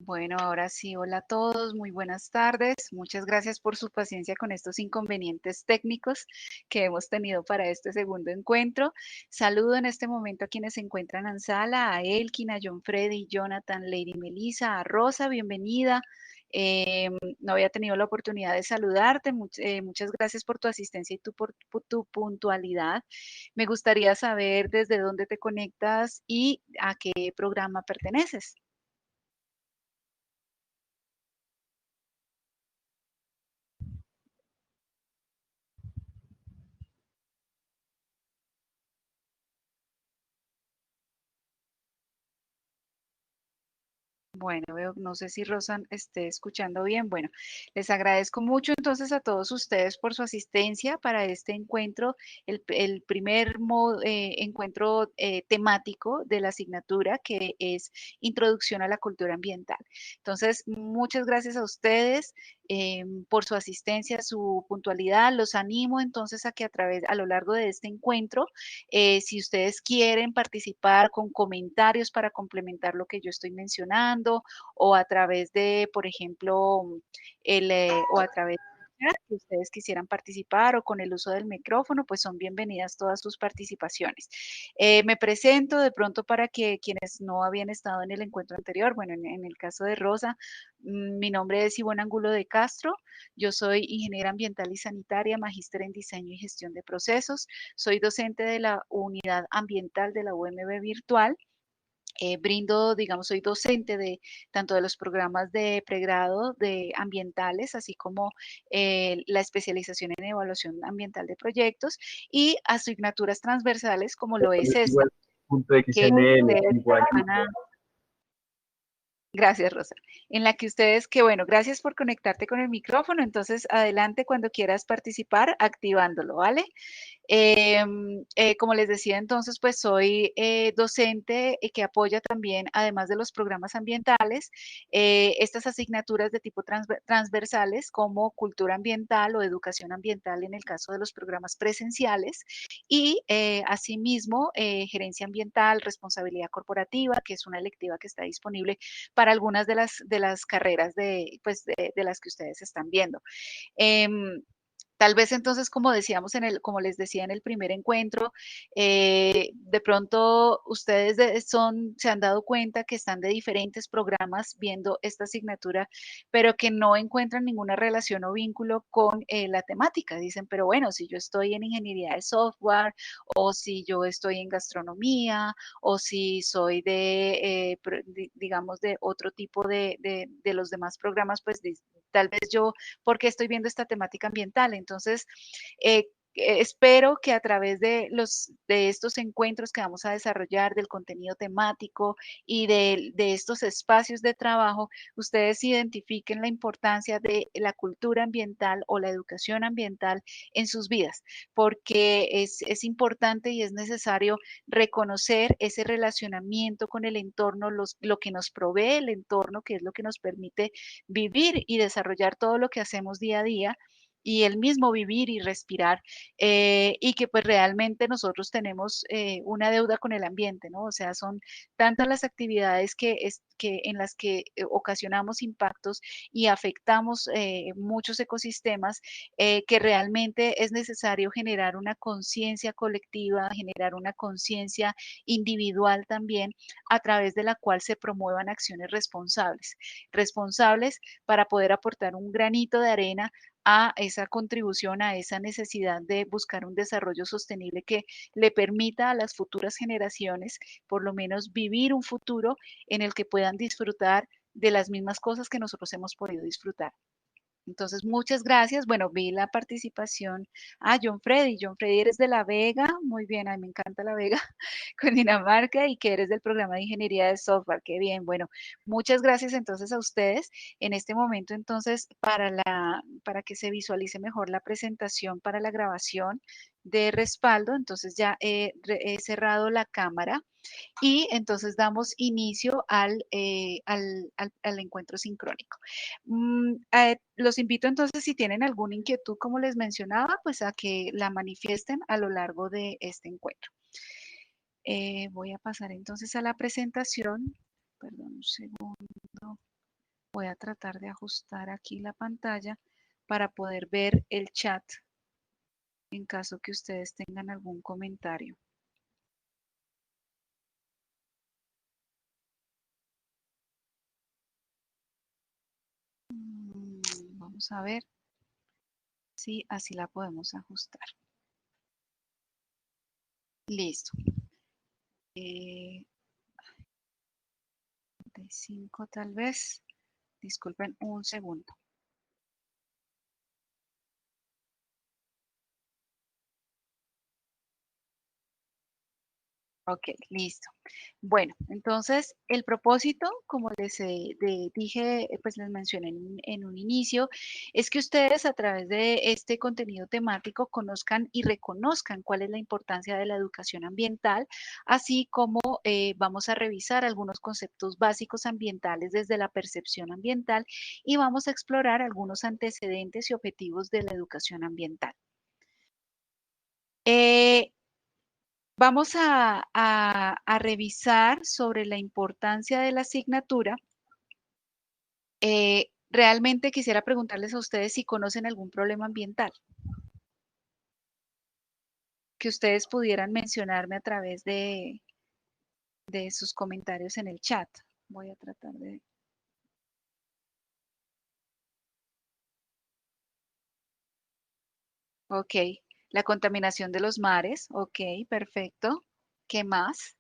Bueno, ahora sí, hola a todos, muy buenas tardes. Muchas gracias por su paciencia con estos inconvenientes técnicos que hemos tenido para este segundo encuentro. Saludo en este momento a quienes se encuentran en sala, a Elkin, a John Freddy, Jonathan, Lady Melissa, a Rosa, bienvenida. No había tenido la oportunidad de saludarte. Muchas gracias por tu asistencia y por tu puntualidad. Me gustaría saber desde dónde te conectas y a qué programa perteneces. Bueno, no sé si Rosa esté escuchando bien. Bueno, les agradezco mucho entonces a todos ustedes por su asistencia para este encuentro, el primer encuentro temático de la asignatura que es Introducción a la Cultura Ambiental. Entonces, muchas gracias a ustedes por su asistencia, su puntualidad. Los animo entonces a que a lo largo de este encuentro, si ustedes quieren participar con comentarios para complementar lo que yo estoy mencionando o a través de, por ejemplo, o a través del chat, que ustedes quisieran participar o con el uso del micrófono, pues son bienvenidas todas sus participaciones. Me presento de pronto para que quienes no habían estado en el encuentro anterior, bueno, en el caso de Rosa, mi nombre es Ivonne Angulo de Castro, yo soy ingeniera ambiental y sanitaria, magíster en diseño y gestión de procesos, soy docente de la unidad ambiental de la UMB virtual. Brindo, digamos, soy docente de tanto de los programas de pregrado de ambientales, así como la especialización en evaluación ambiental de proyectos y asignaturas transversales como lo es esta, Igual punto que XML, ustedes igual. van a. Gracias, Rosa. En la que ustedes, que bueno, gracias por conectarte con el micrófono. Entonces, adelante cuando quieras participar, activándolo, ¿vale? Como les decía entonces, pues soy docente que apoya también, además de los programas ambientales, estas asignaturas de tipo transversales como cultura ambiental o educación ambiental en el caso de los programas presenciales y asimismo gerencia ambiental, responsabilidad corporativa, que es una electiva que está disponible para algunas de las carreras pues, de las que ustedes están viendo. Em, Tal vez entonces, como decíamos como les decía en el primer encuentro, de pronto ustedes se han dado cuenta que están de diferentes programas viendo esta asignatura, pero que no encuentran ninguna relación o vínculo con la temática. Dicen, pero bueno, si yo estoy en ingeniería de software, o si yo estoy en gastronomía, o si soy digamos, de otro tipo de los demás programas, pues tal vez yo porque estoy viendo esta temática ambiental. Entonces, espero que a través de estos encuentros que vamos a desarrollar, del contenido temático y de estos espacios de trabajo, ustedes identifiquen la importancia de la cultura ambiental o la educación ambiental en sus vidas, porque es importante y es necesario reconocer ese relacionamiento con el entorno, lo que nos provee el entorno, que es lo que nos permite vivir y desarrollar todo lo que hacemos día a día y el mismo vivir y respirar, y que pues realmente nosotros tenemos una deuda con el ambiente, ¿no? O sea, son tantas las actividades que en las que ocasionamos impactos y afectamos muchos ecosistemas, que realmente es necesario generar una conciencia colectiva, generar una conciencia individual también, a través de la cual se promuevan acciones responsables para poder aportar un granito de arena a esa contribución, a esa necesidad de buscar un desarrollo sostenible que le permita a las futuras generaciones por lo menos vivir un futuro en el que puedan disfrutar de las mismas cosas que nosotros hemos podido disfrutar. Entonces, muchas gracias. Bueno, vi la participación. John Freddy. John Freddy, eres de La Vega. Muy bien, a mí me encanta La Vega, Cundinamarca, y que eres del programa de ingeniería de software. Qué bien. Bueno, muchas gracias entonces a ustedes. En este momento, entonces, para que se visualice mejor la presentación para la grabación de respaldo, entonces ya he cerrado la cámara y entonces damos inicio al encuentro sincrónico. Los invito entonces, si tienen alguna inquietud, como les mencionaba, pues a que la manifiesten a lo largo de este encuentro. Voy a pasar entonces a la presentación. Perdón un segundo. Voy a tratar de ajustar aquí la pantalla para poder ver el chat en caso que ustedes tengan algún comentario. Vamos a ver si así la podemos ajustar. Listo. 35 tal vez. Disculpen un segundo. Ok, listo. Bueno, entonces el propósito, como les dije, pues les mencioné en un inicio, es que ustedes a través de este contenido temático conozcan y reconozcan cuál es la importancia de la educación ambiental, así como vamos a revisar algunos conceptos básicos ambientales desde la percepción ambiental y vamos a explorar algunos antecedentes y objetivos de la educación ambiental. Eh, Vamos a revisar sobre la importancia de la asignatura. Realmente quisiera preguntarles a ustedes si conocen algún problema ambiental que ustedes pudieran mencionarme a través de sus comentarios en el chat. Voy a tratar de... Ok, la contaminación de los mares. Ok, perfecto. ¿Qué más?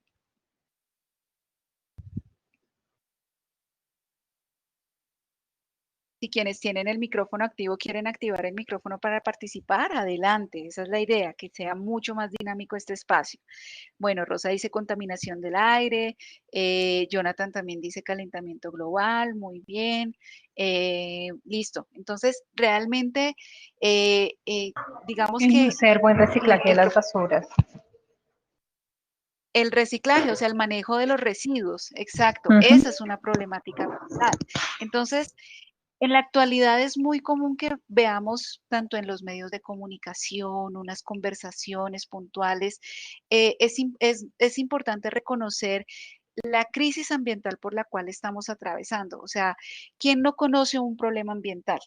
Si quienes tienen el micrófono activo quieren activar el micrófono para participar, adelante. Esa es la idea, que sea mucho más dinámico este espacio. Bueno, Rosa dice contaminación del aire, Jonathan también dice calentamiento global, muy bien, listo. Entonces, realmente, digamos Y que hacer buen reciclaje de el, las basuras. el reciclaje, o sea, el manejo de los residuos, exacto, Ujú. esa es una problemática ambiental. Entonces, en la actualidad es muy común que veamos tanto en los medios de comunicación, unas conversaciones puntuales. Es importante reconocer la crisis ambiental por la cual estamos atravesando. O sea, ¿quién no conoce un problema ambiental?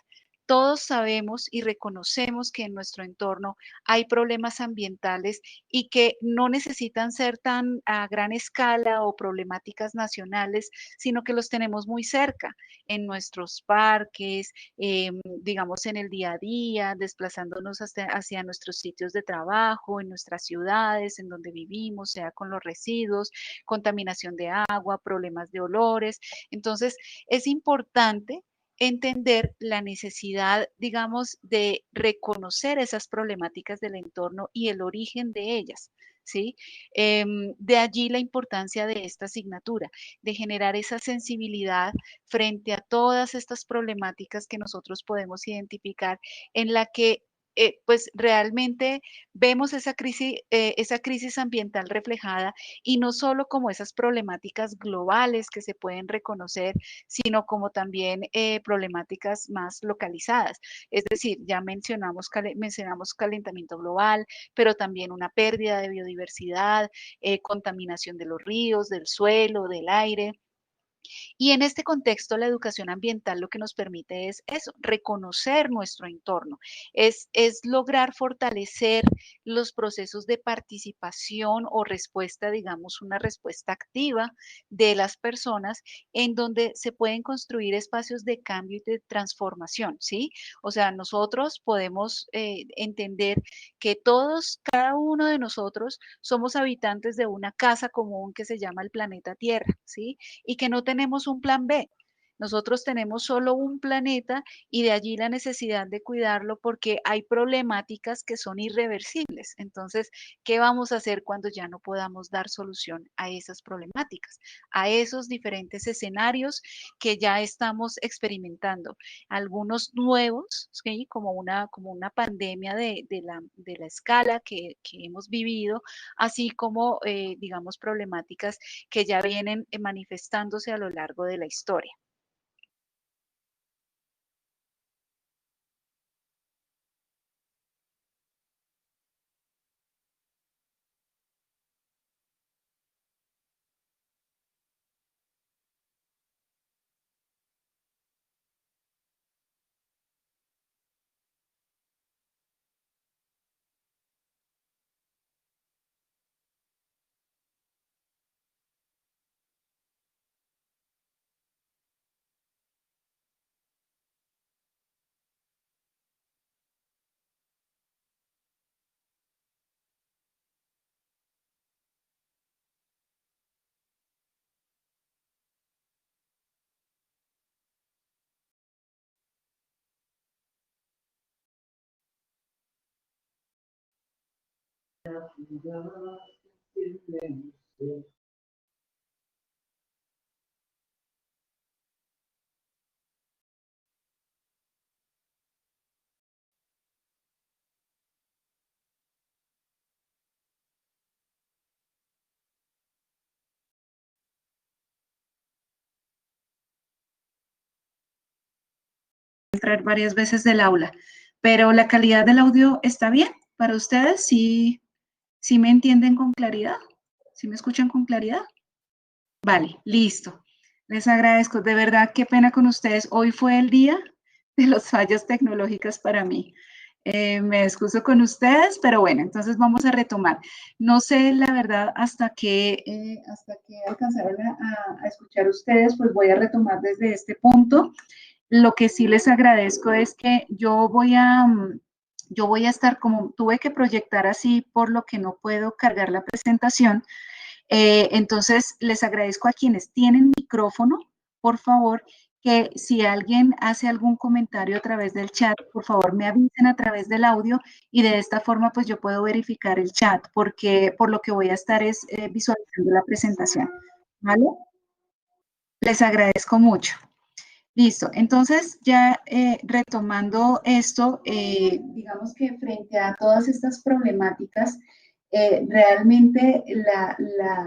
Todos sabemos y reconocemos que en nuestro entorno hay problemas ambientales y que no necesitan ser tan a gran escala o problemáticas nacionales, sino que los tenemos muy cerca, en nuestros parques, digamos en el día a día, desplazándonos hacia nuestros sitios de trabajo, en nuestras ciudades, en donde vivimos, sea con los residuos, contaminación de agua, problemas de olores. Entonces, es importante entender la necesidad, digamos, de reconocer esas problemáticas del entorno y el origen de ellas, ¿sí? De allí la importancia de esta asignatura, de generar esa sensibilidad frente a todas estas problemáticas que nosotros podemos identificar en la que pues realmente vemos esa crisis ambiental reflejada y no solo como esas problemáticas globales que se pueden reconocer, sino como también problemáticas más localizadas. Es decir, ya mencionamos calentamiento global, pero también una pérdida de biodiversidad, contaminación de los ríos, del suelo, del aire. Y en este contexto, la educación ambiental lo que nos permite es eso, reconocer nuestro entorno, es lograr fortalecer los procesos de participación o respuesta, digamos, una respuesta activa de las personas en donde se pueden construir espacios de cambio y de transformación, ¿sí? O sea, nosotros podemos entender que todos, cada uno de nosotros, somos habitantes de una casa común que se llama el planeta Tierra, ¿sí? Y que no tenemos un plan B. Nosotros tenemos solo un planeta y de allí la necesidad de cuidarlo porque hay problemáticas que son irreversibles. Entonces, ¿qué vamos a hacer cuando ya no podamos dar solución a esas problemáticas, a esos diferentes escenarios que ya estamos experimentando? Algunos nuevos, ¿sí? Como una pandemia de la escala que hemos vivido, así como, digamos, problemáticas que ya vienen manifestándose a lo largo de la historia. Entrar varias veces del aula, pero la calidad del audio está bien para ustedes. ¿Sí, sí me entienden con claridad? ¿Sí me escuchan con claridad? Vale, listo. Les agradezco. De verdad, qué pena con ustedes. Hoy fue el día de las fallas tecnológicas para mí. Me excuso con ustedes, pero bueno, entonces vamos a retomar. No sé, la verdad, hasta que alcanzaron a escuchar ustedes, pues voy a retomar desde este punto. Lo que sí les agradezco es que yo voy a estar, como tuve que proyectar así, por lo que no puedo cargar la presentación. Entonces, les agradezco a quienes tienen micrófono, por favor, que si alguien hace algún comentario a través del chat, por favor me avisen a través del audio y de esta forma pues yo puedo verificar el chat, porque por lo que voy a estar es visualizando la presentación. ¿Vale? Les agradezco mucho. Listo, entonces ya retomando esto, digamos que frente a todas estas problemáticas, realmente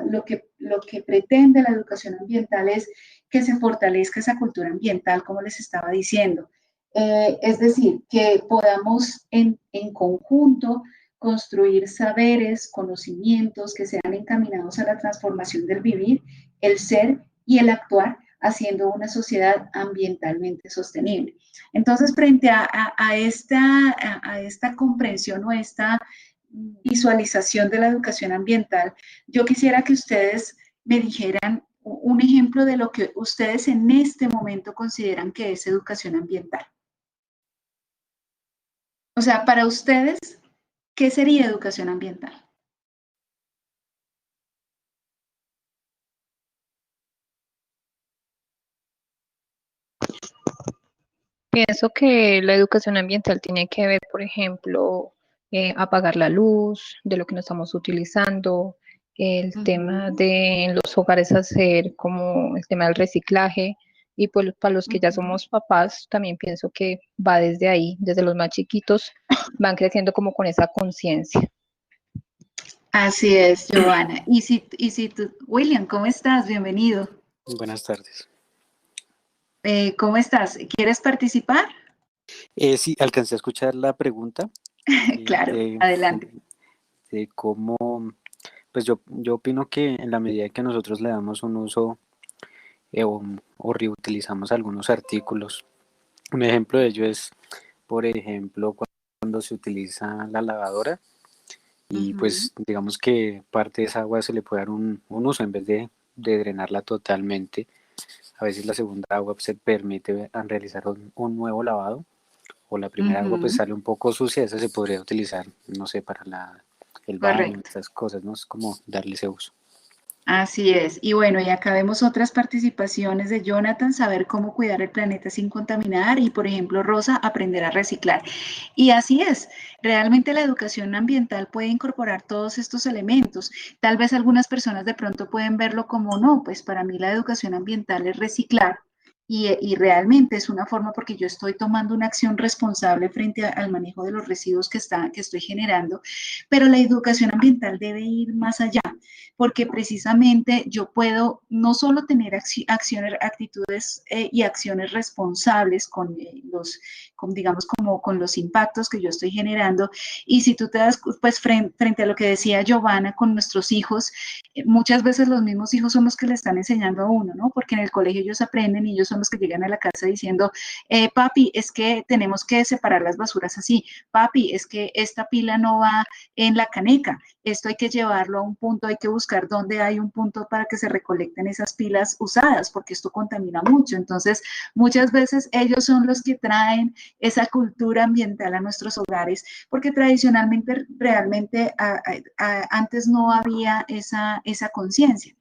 lo que pretende la educación ambiental es que se fortalezca esa cultura ambiental, como les estaba diciendo. Es decir, que podamos en conjunto construir saberes, conocimientos que sean encaminados a la transformación del vivir, el ser y el actuar, haciendo una sociedad ambientalmente sostenible. Entonces, frente a esta comprensión o esta visualización de la educación ambiental, yo quisiera que ustedes me dijeran un ejemplo de lo que ustedes en este momento consideran que es educación ambiental. O sea, para ustedes, ¿qué sería educación ambiental? Pienso que la educación ambiental tiene que ver, por ejemplo, apagar la luz de lo que no estamos utilizando, el tema de en los hogares hacer como el tema del reciclaje y pues para los que ya somos papás también pienso que va desde ahí, desde los más chiquitos van creciendo como con esa conciencia. Así es, Giovanna. Y si tú, William, ¿cómo estás? Bienvenido. Buenas tardes. ¿Cómo estás? ¿Quieres participar? Sí, alcancé a escuchar la pregunta Claro, de, adelante. de cómo, pues yo opino que en la medida que nosotros le damos un uso o reutilizamos algunos artículos, un ejemplo de ello es, por ejemplo, cuando se utiliza la lavadora y pues digamos que parte de esa agua se le puede dar un uso en vez de drenarla totalmente. A veces la segunda agua se permite realizar un nuevo lavado o la primera agua pues sale un poco sucia, esa se podría utilizar, no sé, para el baño, Correcto. estas cosas, ¿no? Es como darle ese uso. Así es. Y bueno, y acá vemos otras participaciones de Jonathan, saber cómo cuidar el planeta sin contaminar y, por ejemplo, Rosa, aprender a reciclar. Y así es, realmente la educación ambiental puede incorporar todos estos elementos. Tal vez algunas personas de pronto pueden verlo como no, pues para mí la educación ambiental es reciclar. Y realmente es una forma porque yo estoy tomando una acción responsable frente al manejo de los residuos que estoy generando, pero la educación ambiental debe ir más allá porque precisamente yo puedo no solo tener acciones, actitudes y acciones responsables digamos, como con los impactos que yo estoy generando, y si tú te das, pues frente a lo que decía Giovanna con nuestros hijos, muchas veces los mismos hijos son los que le están enseñando a uno, ¿no? Porque en el colegio ellos aprenden y ellos son los que llegan a la casa diciendo, papi, es que tenemos que separar las basuras así, papi, es que esta pila no va en la caneca, esto hay que llevarlo a un punto, hay que buscar dónde hay un punto para que se recolecten esas pilas usadas, porque esto contamina mucho. Entonces, muchas veces ellos son los que traen esa cultura ambiental a nuestros hogares, porque tradicionalmente, realmente, antes no había esa conciencia.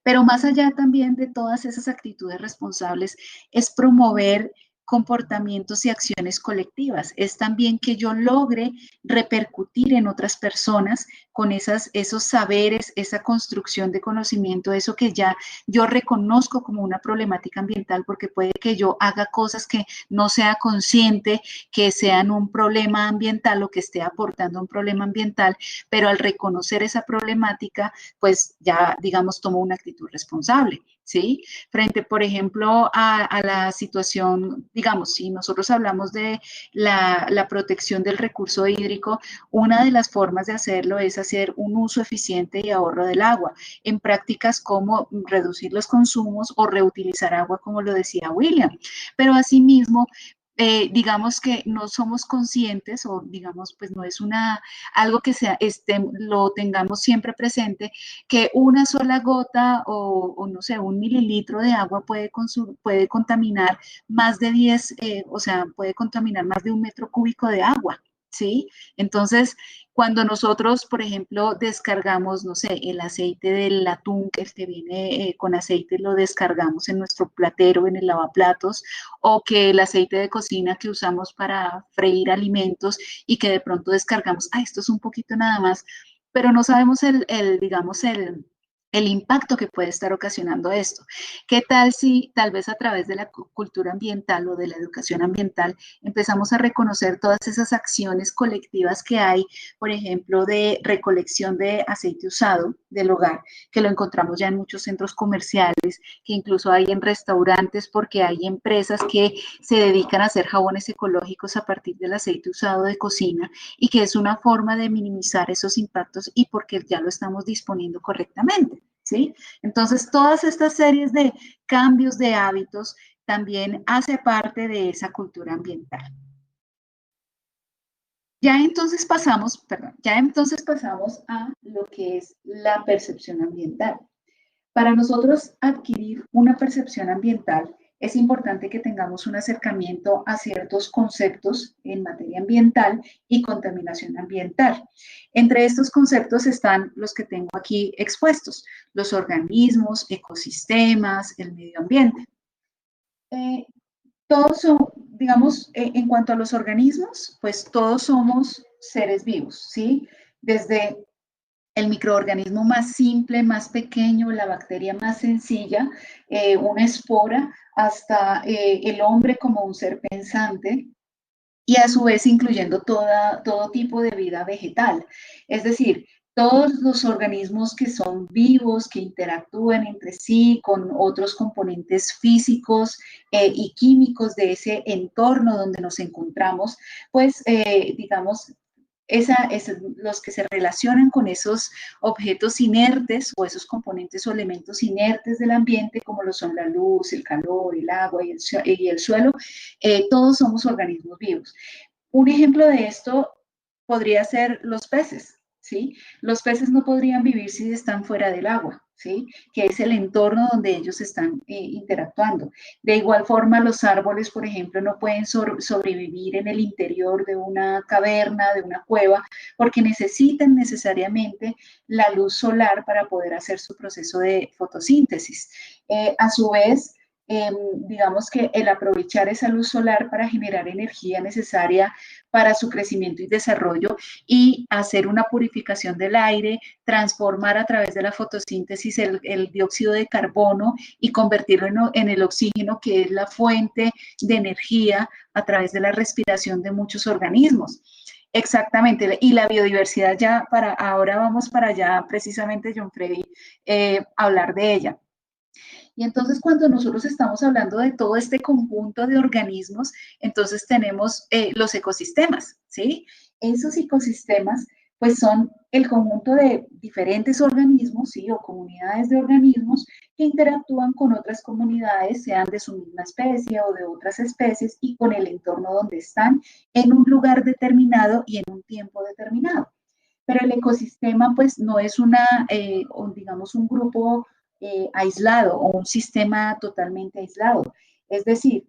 Pero más allá también de todas esas actitudes responsables, es promover comportamientos y acciones colectivas, es también que yo logre repercutir en otras personas con esos saberes, esa construcción de conocimiento, eso que ya yo reconozco como una problemática ambiental, porque puede que yo haga cosas que no sea consciente, que sean un problema ambiental o que esté aportando un problema ambiental, pero al reconocer esa problemática, pues ya, digamos, tomo una actitud responsable, ¿sí? Frente, por ejemplo, a la situación, digamos, si nosotros hablamos de la protección del recurso hídrico, una de las formas de hacerlo es hacer un uso eficiente y ahorro del agua en prácticas como reducir los consumos o reutilizar agua, como lo decía William. Pero asimismo, digamos que no somos conscientes o digamos pues no es algo que sea, lo tengamos siempre presente, que una sola gota o no sé, 1 mililitro de agua puede contaminar más de 10, o sea, puede contaminar más de 1 metro cúbico de agua, ¿sí? Entonces, cuando nosotros, por ejemplo, descargamos, no sé, el aceite del atún que viene con aceite, lo descargamos en nuestro platero, en el lavaplatos, o que el aceite de cocina que usamos para freír alimentos y que de pronto descargamos, esto es un poquito nada más, pero no sabemos digamos, el impacto que puede estar ocasionando esto. ¿Qué tal si tal vez a través de la cultura ambiental o de la educación ambiental empezamos a reconocer todas esas acciones colectivas que hay, por ejemplo, de recolección de aceite usado del hogar, que lo encontramos ya en muchos centros comerciales, que incluso hay en restaurantes porque hay empresas que se dedican a hacer jabones ecológicos a partir del aceite usado de cocina y que es una forma de minimizar esos impactos y porque ya lo estamos disponiendo correctamente, ¿sí? Entonces, todas estas series de cambios de hábitos también hace parte de esa cultura ambiental. Ya entonces pasamos a lo que es la percepción ambiental. Para nosotros adquirir una percepción ambiental, es importante que tengamos un acercamiento a ciertos conceptos en materia ambiental y contaminación ambiental. Entre estos conceptos están los que tengo aquí expuestos, los organismos, ecosistemas, el medio ambiente. Todos son, digamos, en cuanto a los organismos, pues todos somos seres vivos, ¿sí? Desde el microorganismo más simple, más pequeño, la bacteria más sencilla, una espora, hasta el hombre como un ser pensante, y a su vez incluyendo todo tipo de vida vegetal. Es decir, todos los organismos que son vivos, que interactúan entre sí con otros componentes físicos y químicos de ese entorno donde nos encontramos, pues digamos, los que se relacionan con esos objetos inertes o esos componentes o elementos inertes del ambiente, como lo son la luz, el calor, el agua y el suelo, todos somos organismos vivos. Un ejemplo de esto podría ser los peces, ¿sí? Los peces no podrían vivir si están fuera del agua, ¿sí? Que es el entorno donde ellos están interactuando. De igual forma, los árboles, por ejemplo, no pueden sobrevivir en el interior de una caverna, de una cueva, porque necesitan necesariamente la luz solar para poder hacer su proceso de fotosíntesis. A su vez, digamos que el aprovechar esa luz solar para generar energía necesaria para su crecimiento y desarrollo y hacer una purificación del aire, transformar a través de la fotosíntesis el dióxido de carbono y convertirlo en el oxígeno, que es la fuente de energía a través de la respiración de muchos organismos. Exactamente, y la biodiversidad ahora vamos para allá, precisamente John Freddy, hablar de ella. Y entonces cuando nosotros estamos hablando de todo este conjunto de organismos, entonces tenemos los ecosistemas, ¿sí? Esos ecosistemas pues son el conjunto de diferentes organismos, ¿sí? O comunidades de organismos que interactúan con otras comunidades, sean de su misma especie o de otras especies, y con el entorno donde están en un lugar determinado y en un tiempo determinado. Pero el ecosistema pues no es digamos, un grupo aislado o un sistema totalmente aislado. Es decir,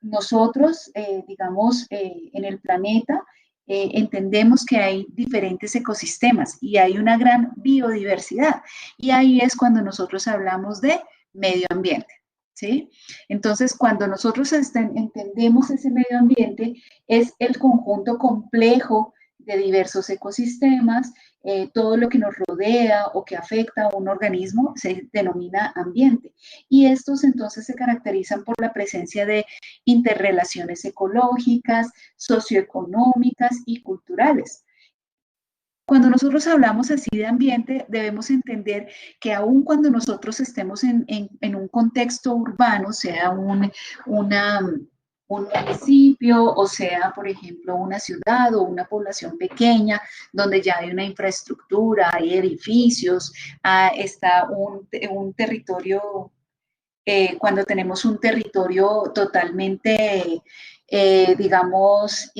nosotros, digamos, en el planeta, entendemos que hay diferentes ecosistemas y hay una gran biodiversidad. Y ahí es cuando nosotros hablamos de medio ambiente, ¿sí? Entonces, cuando nosotros entendemos ese medio ambiente, es el conjunto complejo de diversos ecosistemas, todo lo que nos rodea o que afecta a un organismo se denomina ambiente. Y estos entonces se caracterizan por la presencia de interrelaciones ecológicas, socioeconómicas y culturales. Cuando nosotros hablamos así de ambiente, debemos entender que aun cuando nosotros estemos en un contexto urbano, sea un municipio o sea, por ejemplo, una ciudad o una población pequeña, donde ya hay una infraestructura, hay edificios, está un territorio, cuando tenemos un territorio totalmente, digamos,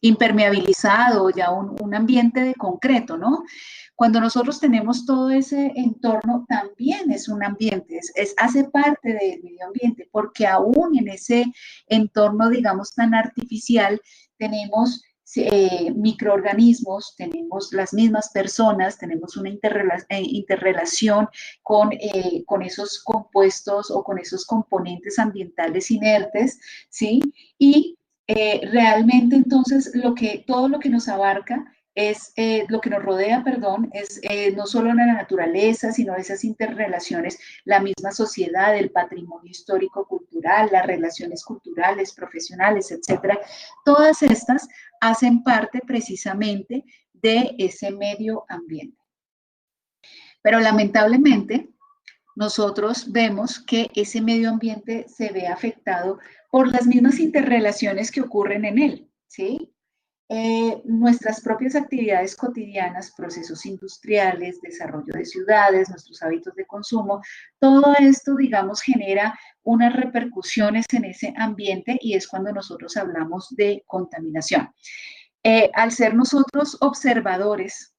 impermeabilizado, ya un ambiente de concreto, ¿no? Cuando nosotros tenemos todo ese entorno, también es un ambiente, hace parte del medio ambiente, porque aún en ese entorno, digamos, tan artificial, tenemos microorganismos, tenemos las mismas personas, tenemos una interrelación con esos compuestos o con esos componentes ambientales inertes, ¿sí? Y realmente entonces todo lo que nos abarca es lo que nos rodea, perdón, es no solo la naturaleza, sino esas interrelaciones, la misma sociedad, el patrimonio histórico-cultural, las relaciones culturales, profesionales, etcétera. Todas estas hacen parte precisamente de ese medio ambiente. Pero lamentablemente, nosotros vemos que ese medio ambiente se ve afectado por las mismas interrelaciones que ocurren en él, ¿sí? Nuestras propias actividades cotidianas, procesos industriales, desarrollo de ciudades, nuestros hábitos de consumo, todo esto, digamos, genera unas repercusiones en ese ambiente y es cuando nosotros hablamos de contaminación. Al ser nosotros observadores,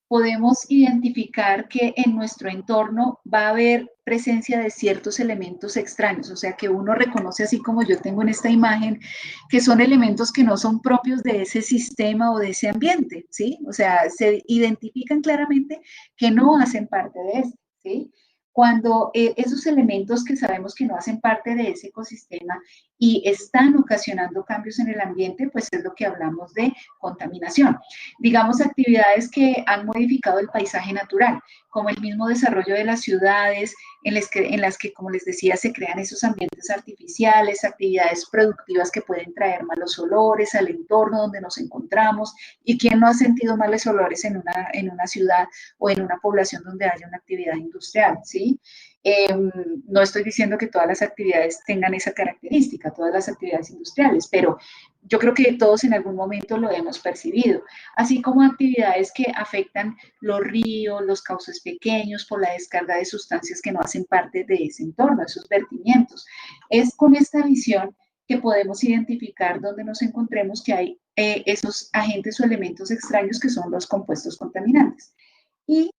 podemos identificar que en nuestro entorno va a haber presencia de ciertos elementos extraños, o sea, que uno reconoce así como yo tengo en esta imagen, que son elementos que no son propios de ese sistema o de ese ambiente, ¿sí? O sea, se identifican claramente que no hacen parte de eso, ¿sí? Cuando esos elementos que sabemos que no hacen parte de ese ecosistema y están ocasionando cambios en el ambiente, pues es lo que hablamos de contaminación. Digamos, actividades que han modificado el paisaje natural, como el mismo desarrollo de las ciudades, en las que, como les decía, se crean esos ambientes artificiales, actividades productivas que pueden traer malos olores al entorno donde nos encontramos. ¿Y quién no ha sentido malos olores en una ciudad o en una población donde haya una actividad industrial? ¿Sí? No estoy diciendo que todas las actividades tengan esa característica, todas las actividades industriales, pero yo creo que todos en algún momento lo hemos percibido, así como actividades que afectan los ríos, los cauces pequeños por la descarga de sustancias que no hacen parte de ese entorno, esos vertimientos. Es con esta visión que podemos identificar dónde nos encontremos que hay esos agentes o elementos extraños que son los compuestos contaminantes. Y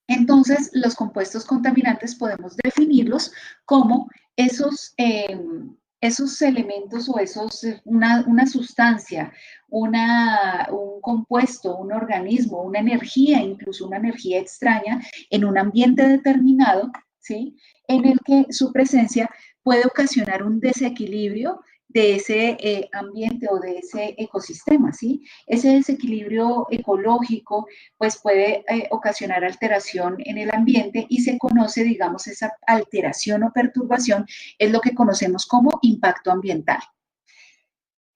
entonces, los compuestos contaminantes podemos definirlos como esos elementos o una sustancia, un compuesto, un organismo, una energía, incluso una energía extraña en un ambiente determinado, ¿sí? En el que su presencia puede ocasionar un desequilibrio de ese ambiente o de ese ecosistema, ¿sí? Ese desequilibrio ecológico pues puede ocasionar alteración en el ambiente y se conoce, digamos, esa alteración o perturbación es lo que conocemos como impacto ambiental.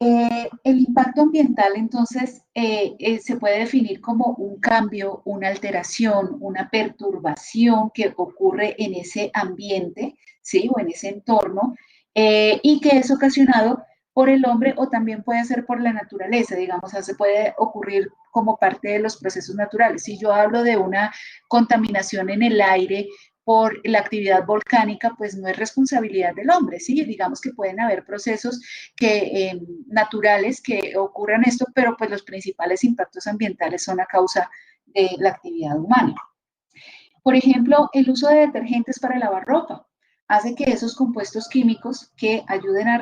El impacto ambiental, entonces, se puede definir como un cambio, una alteración, una perturbación que ocurre en ese ambiente, ¿sí? O en ese entorno, y que es ocasionado por el hombre o también puede ser por la naturaleza, digamos, o sea, se puede ocurrir como parte de los procesos naturales. Si yo hablo de una contaminación en el aire por la actividad volcánica, pues no es responsabilidad del hombre, ¿sí? Digamos que pueden haber procesos naturales que ocurran esto, pero pues los principales impactos ambientales son a causa de la actividad humana. Por ejemplo, el uso de detergentes para lavar ropa. hace que esos compuestos químicos que ayudan a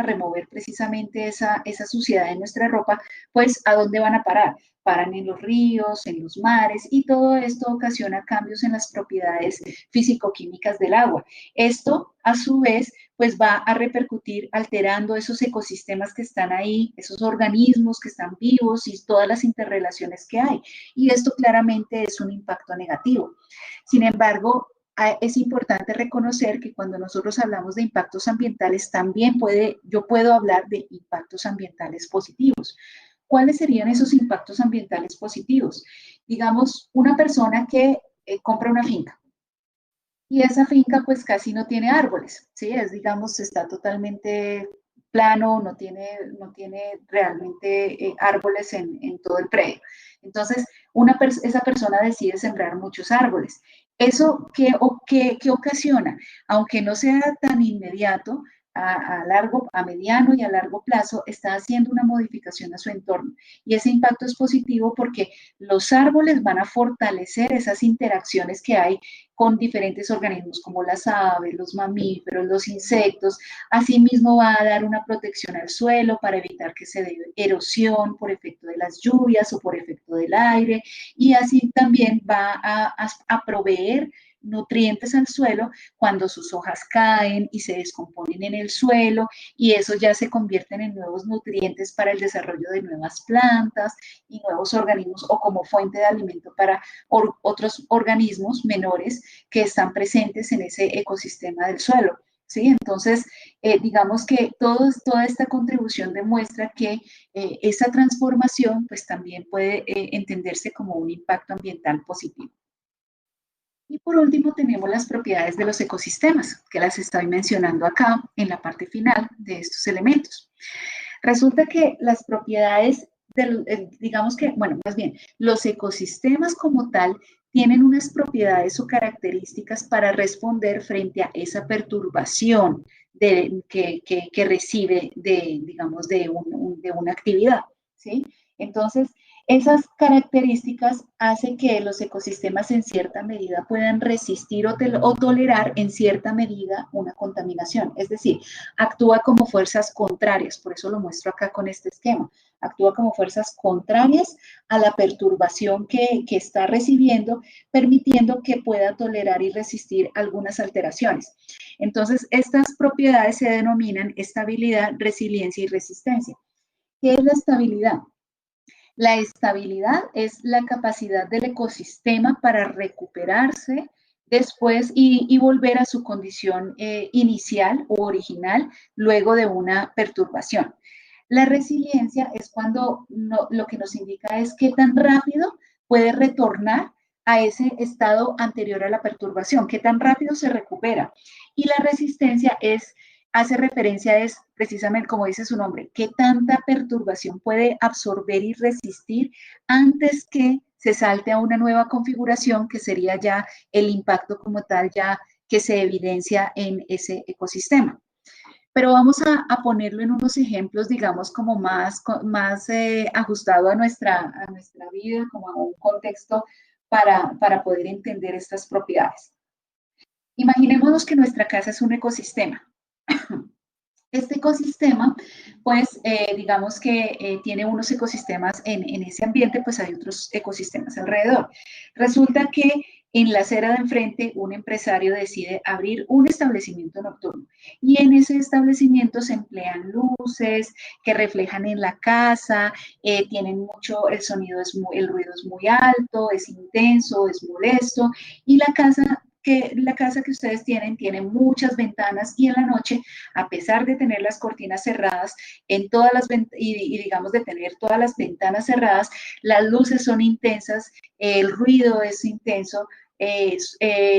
remover precisamente esa suciedad en nuestra ropa, pues ¿a dónde van a parar? Paran en los ríos, en los mares, y todo esto ocasiona cambios en las propiedades físico-químicas del agua. Esto, a su vez, pues va a repercutir alterando esos ecosistemas que están ahí, esos organismos que están vivos y todas las interrelaciones que hay. Y esto claramente es un impacto negativo. Sin embargo, es importante reconocer que cuando nosotros hablamos de impactos ambientales, también yo puedo hablar de impactos ambientales positivos. ¿Cuáles serían esos impactos ambientales positivos? Digamos, una persona que compra una finca y esa finca pues casi no tiene árboles, ¿sí? Digamos, está totalmente plano, no tiene realmente árboles en todo el predio. Entonces, esa persona decide sembrar muchos árboles. ¿Eso qué ocasiona? Aunque no sea tan inmediato, a mediano y a largo plazo, está haciendo una modificación a su entorno. Y ese impacto es positivo porque los árboles van a fortalecer esas interacciones que hay con diferentes organismos como las aves, los mamíferos, los insectos. Asimismo va a dar una protección al suelo para evitar que se dé erosión por efecto de las lluvias o por efecto del aire, y así también va a proveer nutrientes al suelo cuando sus hojas caen y se descomponen en el suelo, y eso ya se convierten en nuevos nutrientes para el desarrollo de nuevas plantas y nuevos organismos, o como fuente de alimento para otros organismos menores que están presentes en ese ecosistema del suelo. ¿Sí? Entonces, digamos que toda esta contribución demuestra que esa transformación pues también puede entenderse como un impacto ambiental positivo. Y por último tenemos las propiedades de los ecosistemas, que las estoy mencionando acá en la parte final de estos elementos. Resulta que las propiedades, digamos que, bueno, más bien, los ecosistemas como tal tienen unas propiedades o características para responder frente a esa perturbación que recibe digamos, de una actividad, ¿sí? Entonces, esas características hacen que los ecosistemas en cierta medida puedan resistir o tolerar en cierta medida una contaminación. Es decir, actúa como fuerzas contrarias, por eso lo muestro acá con este esquema. Actúa como fuerzas contrarias a la perturbación que está recibiendo, permitiendo que pueda tolerar y resistir algunas alteraciones. Entonces, estas propiedades se denominan estabilidad, resiliencia y resistencia. ¿Qué es la estabilidad? La estabilidad es la capacidad del ecosistema para recuperarse después y volver a su condición inicial o original luego de una perturbación. La resiliencia es cuando lo que nos indica es qué tan rápido puede retornar a ese estado anterior a la perturbación, qué tan rápido se recupera. Y la resistencia hace referencia es precisamente, como dice su nombre, qué tanta perturbación puede absorber y resistir antes que se salte a una nueva configuración, que sería ya el impacto como tal, ya que se evidencia en ese ecosistema. Pero vamos a ponerlo en unos ejemplos, digamos, como más ajustado a nuestra vida, como a un contexto para poder entender estas propiedades. Imaginémonos que nuestra casa es un ecosistema. Este ecosistema, pues, digamos que tiene unos ecosistemas en ese ambiente, pues hay otros ecosistemas alrededor. Resulta que en la acera de enfrente un empresario decide abrir un establecimiento nocturno, y en ese establecimiento se emplean luces que reflejan en la casa, tienen mucho, el ruido es muy alto, es intenso, es molesto, y la casa que ustedes tiene muchas ventanas, y en la noche, a pesar de tener las cortinas cerradas y digamos de tener todas las ventanas cerradas, las luces son intensas, el ruido es intenso,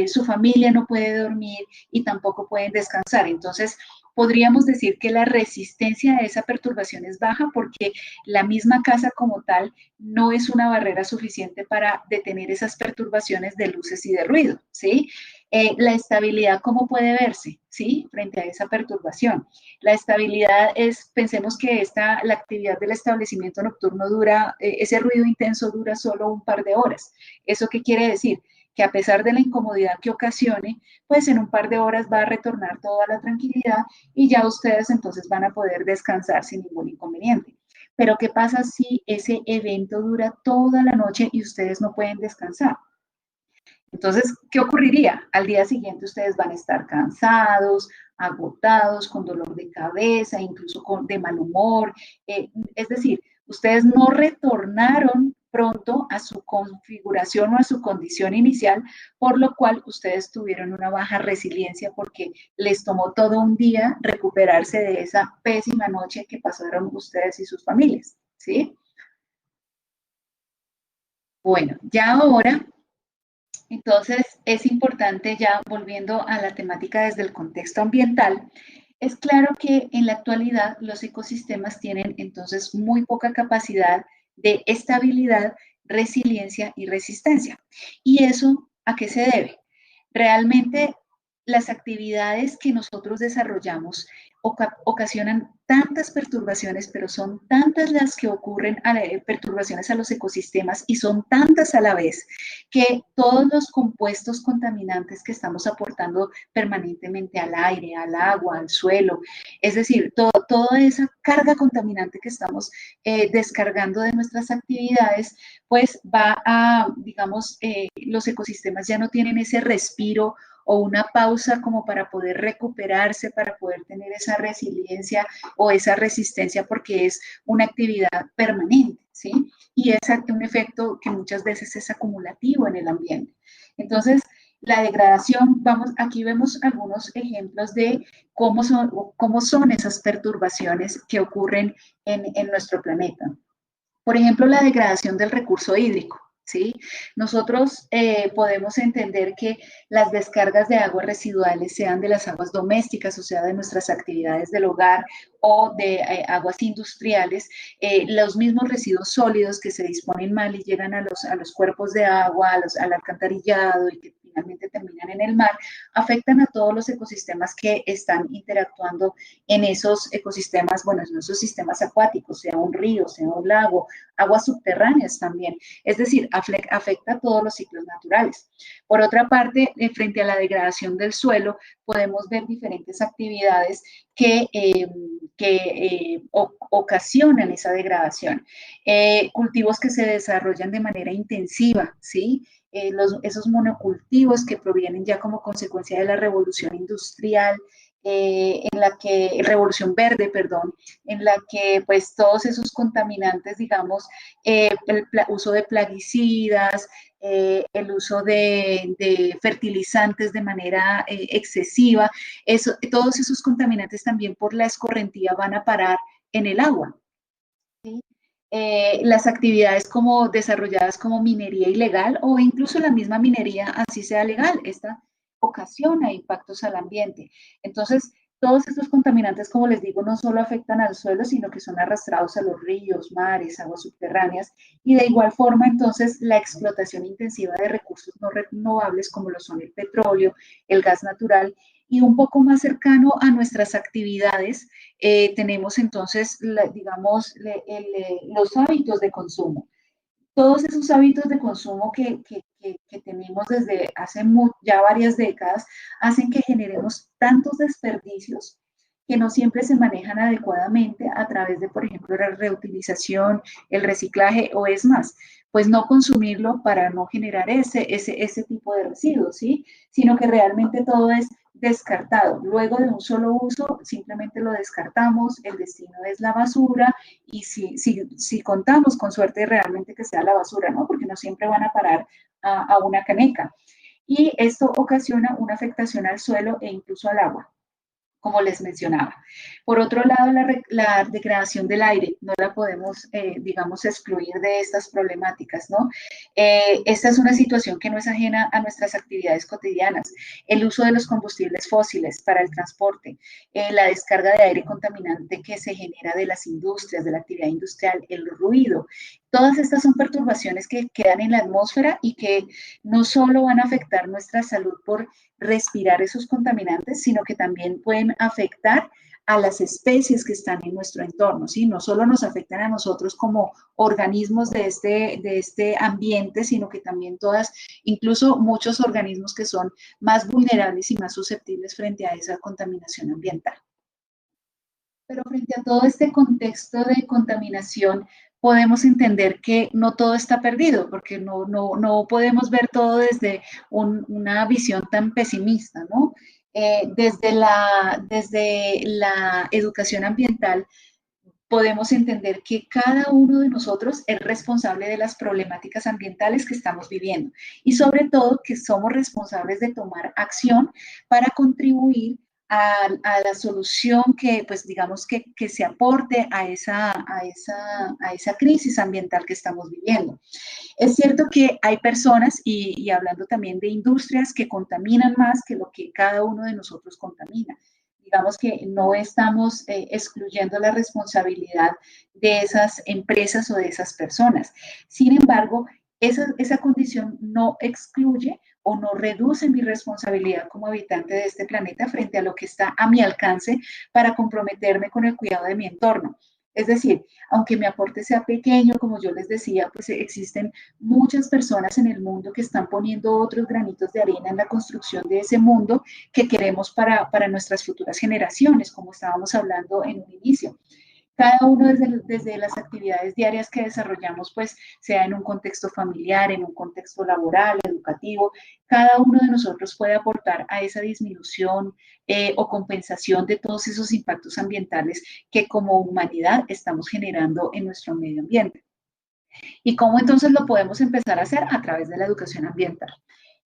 su familia no puede dormir y tampoco pueden descansar. Entonces, podríamos decir que la resistencia a esa perturbación es baja porque la misma casa como tal no es una barrera suficiente para detener esas perturbaciones de luces y de ruido, ¿sí? La estabilidad, ¿cómo puede verse? ¿Sí? Frente a esa perturbación. La estabilidad pensemos que la actividad del establecimiento nocturno ese ruido intenso dura solo un par de horas. ¿Eso qué quiere decir? que a pesar de la incomodidad que ocasione, pues en un par de horas va a retornar toda la tranquilidad y ya ustedes entonces van a poder descansar sin ningún inconveniente. Pero ¿qué pasa si ese evento dura toda la noche y ustedes no pueden descansar? Entonces, ¿qué ocurriría? Al día siguiente ustedes van a estar cansados, agotados, con dolor de cabeza, incluso de mal humor. Es decir, ustedes no retornaron pronto a su configuración o a su condición inicial, por lo cual ustedes tuvieron una baja resiliencia porque les tomó todo un día recuperarse de esa pésima noche que pasaron ustedes y sus familias, ¿sí? Bueno, ya ahora entonces, es importante ya volviendo a la temática desde el contexto ambiental, es claro que en la actualidad los ecosistemas tienen entonces muy poca capacidad de estabilidad, resiliencia y resistencia. ¿Y eso a qué se debe? Realmente las actividades que nosotros desarrollamos ocasionan tantas perturbaciones, pero son tantas las que ocurren, perturbaciones a los ecosistemas y son tantas a la vez, que todos los compuestos contaminantes que estamos aportando permanentemente al aire, al agua, al suelo, es decir, toda esa carga contaminante que estamos descargando de nuestras actividades, pues va a, digamos, los ecosistemas ya no tienen ese respiro o una pausa como para poder recuperarse, para poder tener esa resiliencia o esa resistencia, porque es una actividad permanente, ¿sí? Y es un efecto que muchas veces es acumulativo en el ambiente. Entonces, la degradación, aquí vemos algunos ejemplos de cómo son esas perturbaciones que ocurren en nuestro planeta. Por ejemplo, la degradación del recurso hídrico. ¿Sí? Nosotros podemos entender que las descargas de aguas residuales, sean de las aguas domésticas, o sea, de nuestras actividades del hogar o de aguas industriales, los mismos residuos sólidos que se disponen mal y llegan a los cuerpos de agua, al alcantarillado y que finalmente terminan en el mar, afectan a todos los ecosistemas que están interactuando en esos ecosistemas, bueno, en esos sistemas acuáticos, sea un río, sea un lago, aguas subterráneas también. Es decir, afecta a todos los ciclos naturales. Por otra parte, frente a la degradación del suelo, podemos ver diferentes actividades que ocasionan esa degradación. Cultivos que se desarrollan de manera intensiva, ¿sí? Esos monocultivos que provienen ya como consecuencia de la revolución industrial, revolución verde, perdón, en la que pues todos esos contaminantes, digamos, el uso de plaguicidas, el uso de fertilizantes de manera excesiva, todos esos contaminantes también por la escorrentía van a parar en el agua. ¿Sí? Las actividades como desarrolladas como minería ilegal o incluso la misma minería, así sea legal, esta ocasiona impactos al ambiente. Entonces, todos estos contaminantes, como les digo, no solo afectan al suelo, sino que son arrastrados a los ríos, mares, aguas subterráneas, y de igual forma, entonces, la explotación intensiva de recursos no renovables, como lo son el petróleo, el gas natural, y un poco más cercano a nuestras actividades, tenemos entonces, digamos, los hábitos de consumo. Todos esos hábitos de consumo que tenemos desde hace ya varias décadas hacen que generemos tantos desperdicios que no siempre se manejan adecuadamente a través de, por ejemplo, la reutilización, el reciclaje o es más, pues no consumirlo para no generar ese tipo de residuos, ¿sí? Sino que realmente todo es descartado. Luego de un solo uso, simplemente lo descartamos, el destino es la basura y si contamos con suerte realmente que sea la basura, ¿no? Porque no siempre van a parar a una caneca. Y esto ocasiona una afectación al suelo e incluso al agua, como les mencionaba. Por otro lado, la degradación del aire, no la podemos, digamos, excluir de estas problemáticas, ¿no? Esta es una situación que no es ajena a nuestras actividades cotidianas. El uso de los combustibles fósiles para el transporte, la descarga de aire contaminante que se genera de las industrias, de la actividad industrial, el ruido. Todas estas son perturbaciones que quedan en la atmósfera y que no solo van a afectar nuestra salud por respirar esos contaminantes, sino que también pueden afectar a las especies que están en nuestro entorno, ¿sí? No solo nos afectan a nosotros como organismos de este ambiente, sino que también todas, incluso muchos organismos que son más vulnerables y más susceptibles frente a esa contaminación ambiental. Pero frente a todo este contexto de contaminación, podemos entender que no todo está perdido, porque no podemos ver todo desde una visión tan pesimista, ¿no? Desde la educación ambiental podemos entender que cada uno de nosotros es responsable de las problemáticas ambientales que estamos viviendo y sobre todo que somos responsables de tomar acción para contribuir a la solución que, pues digamos, que se aporte a esa crisis ambiental que estamos viviendo. Es cierto que hay personas, y hablando también de industrias, que contaminan más que lo que cada uno de nosotros contamina. Digamos que no estamos excluyendo la responsabilidad de esas empresas o de esas personas. Sin embargo, esa condición no excluye o no reduce mi responsabilidad como habitante de este planeta frente a lo que está a mi alcance para comprometerme con el cuidado de mi entorno. Es decir, aunque mi aporte sea pequeño, como yo les decía, pues existen muchas personas en el mundo que están poniendo otros granitos de arena en la construcción de ese mundo que queremos para nuestras futuras generaciones, como estábamos hablando en un inicio. Cada uno desde las actividades diarias que desarrollamos, pues sea en un contexto familiar, en un contexto laboral, educativo, cada uno de nosotros puede aportar a esa disminución o compensación de todos esos impactos ambientales que como humanidad estamos generando en nuestro medio ambiente. ¿Y cómo entonces lo podemos empezar a hacer? A través de la educación ambiental.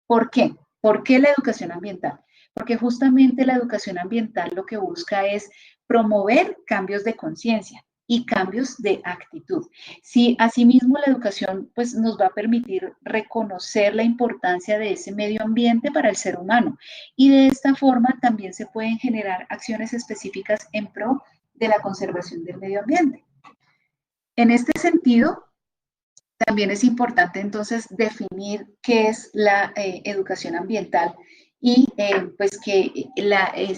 ¿Por qué? ¿Por qué la educación ambiental? Porque justamente la educación ambiental lo que busca es promover cambios de conciencia y cambios de actitud. Si asimismo la educación pues, nos va a permitir reconocer la importancia de ese medio ambiente para el ser humano y de esta forma también se pueden generar acciones específicas en pro de la conservación del medio ambiente. En este sentido, también es importante entonces definir qué es la educación ambiental y pues que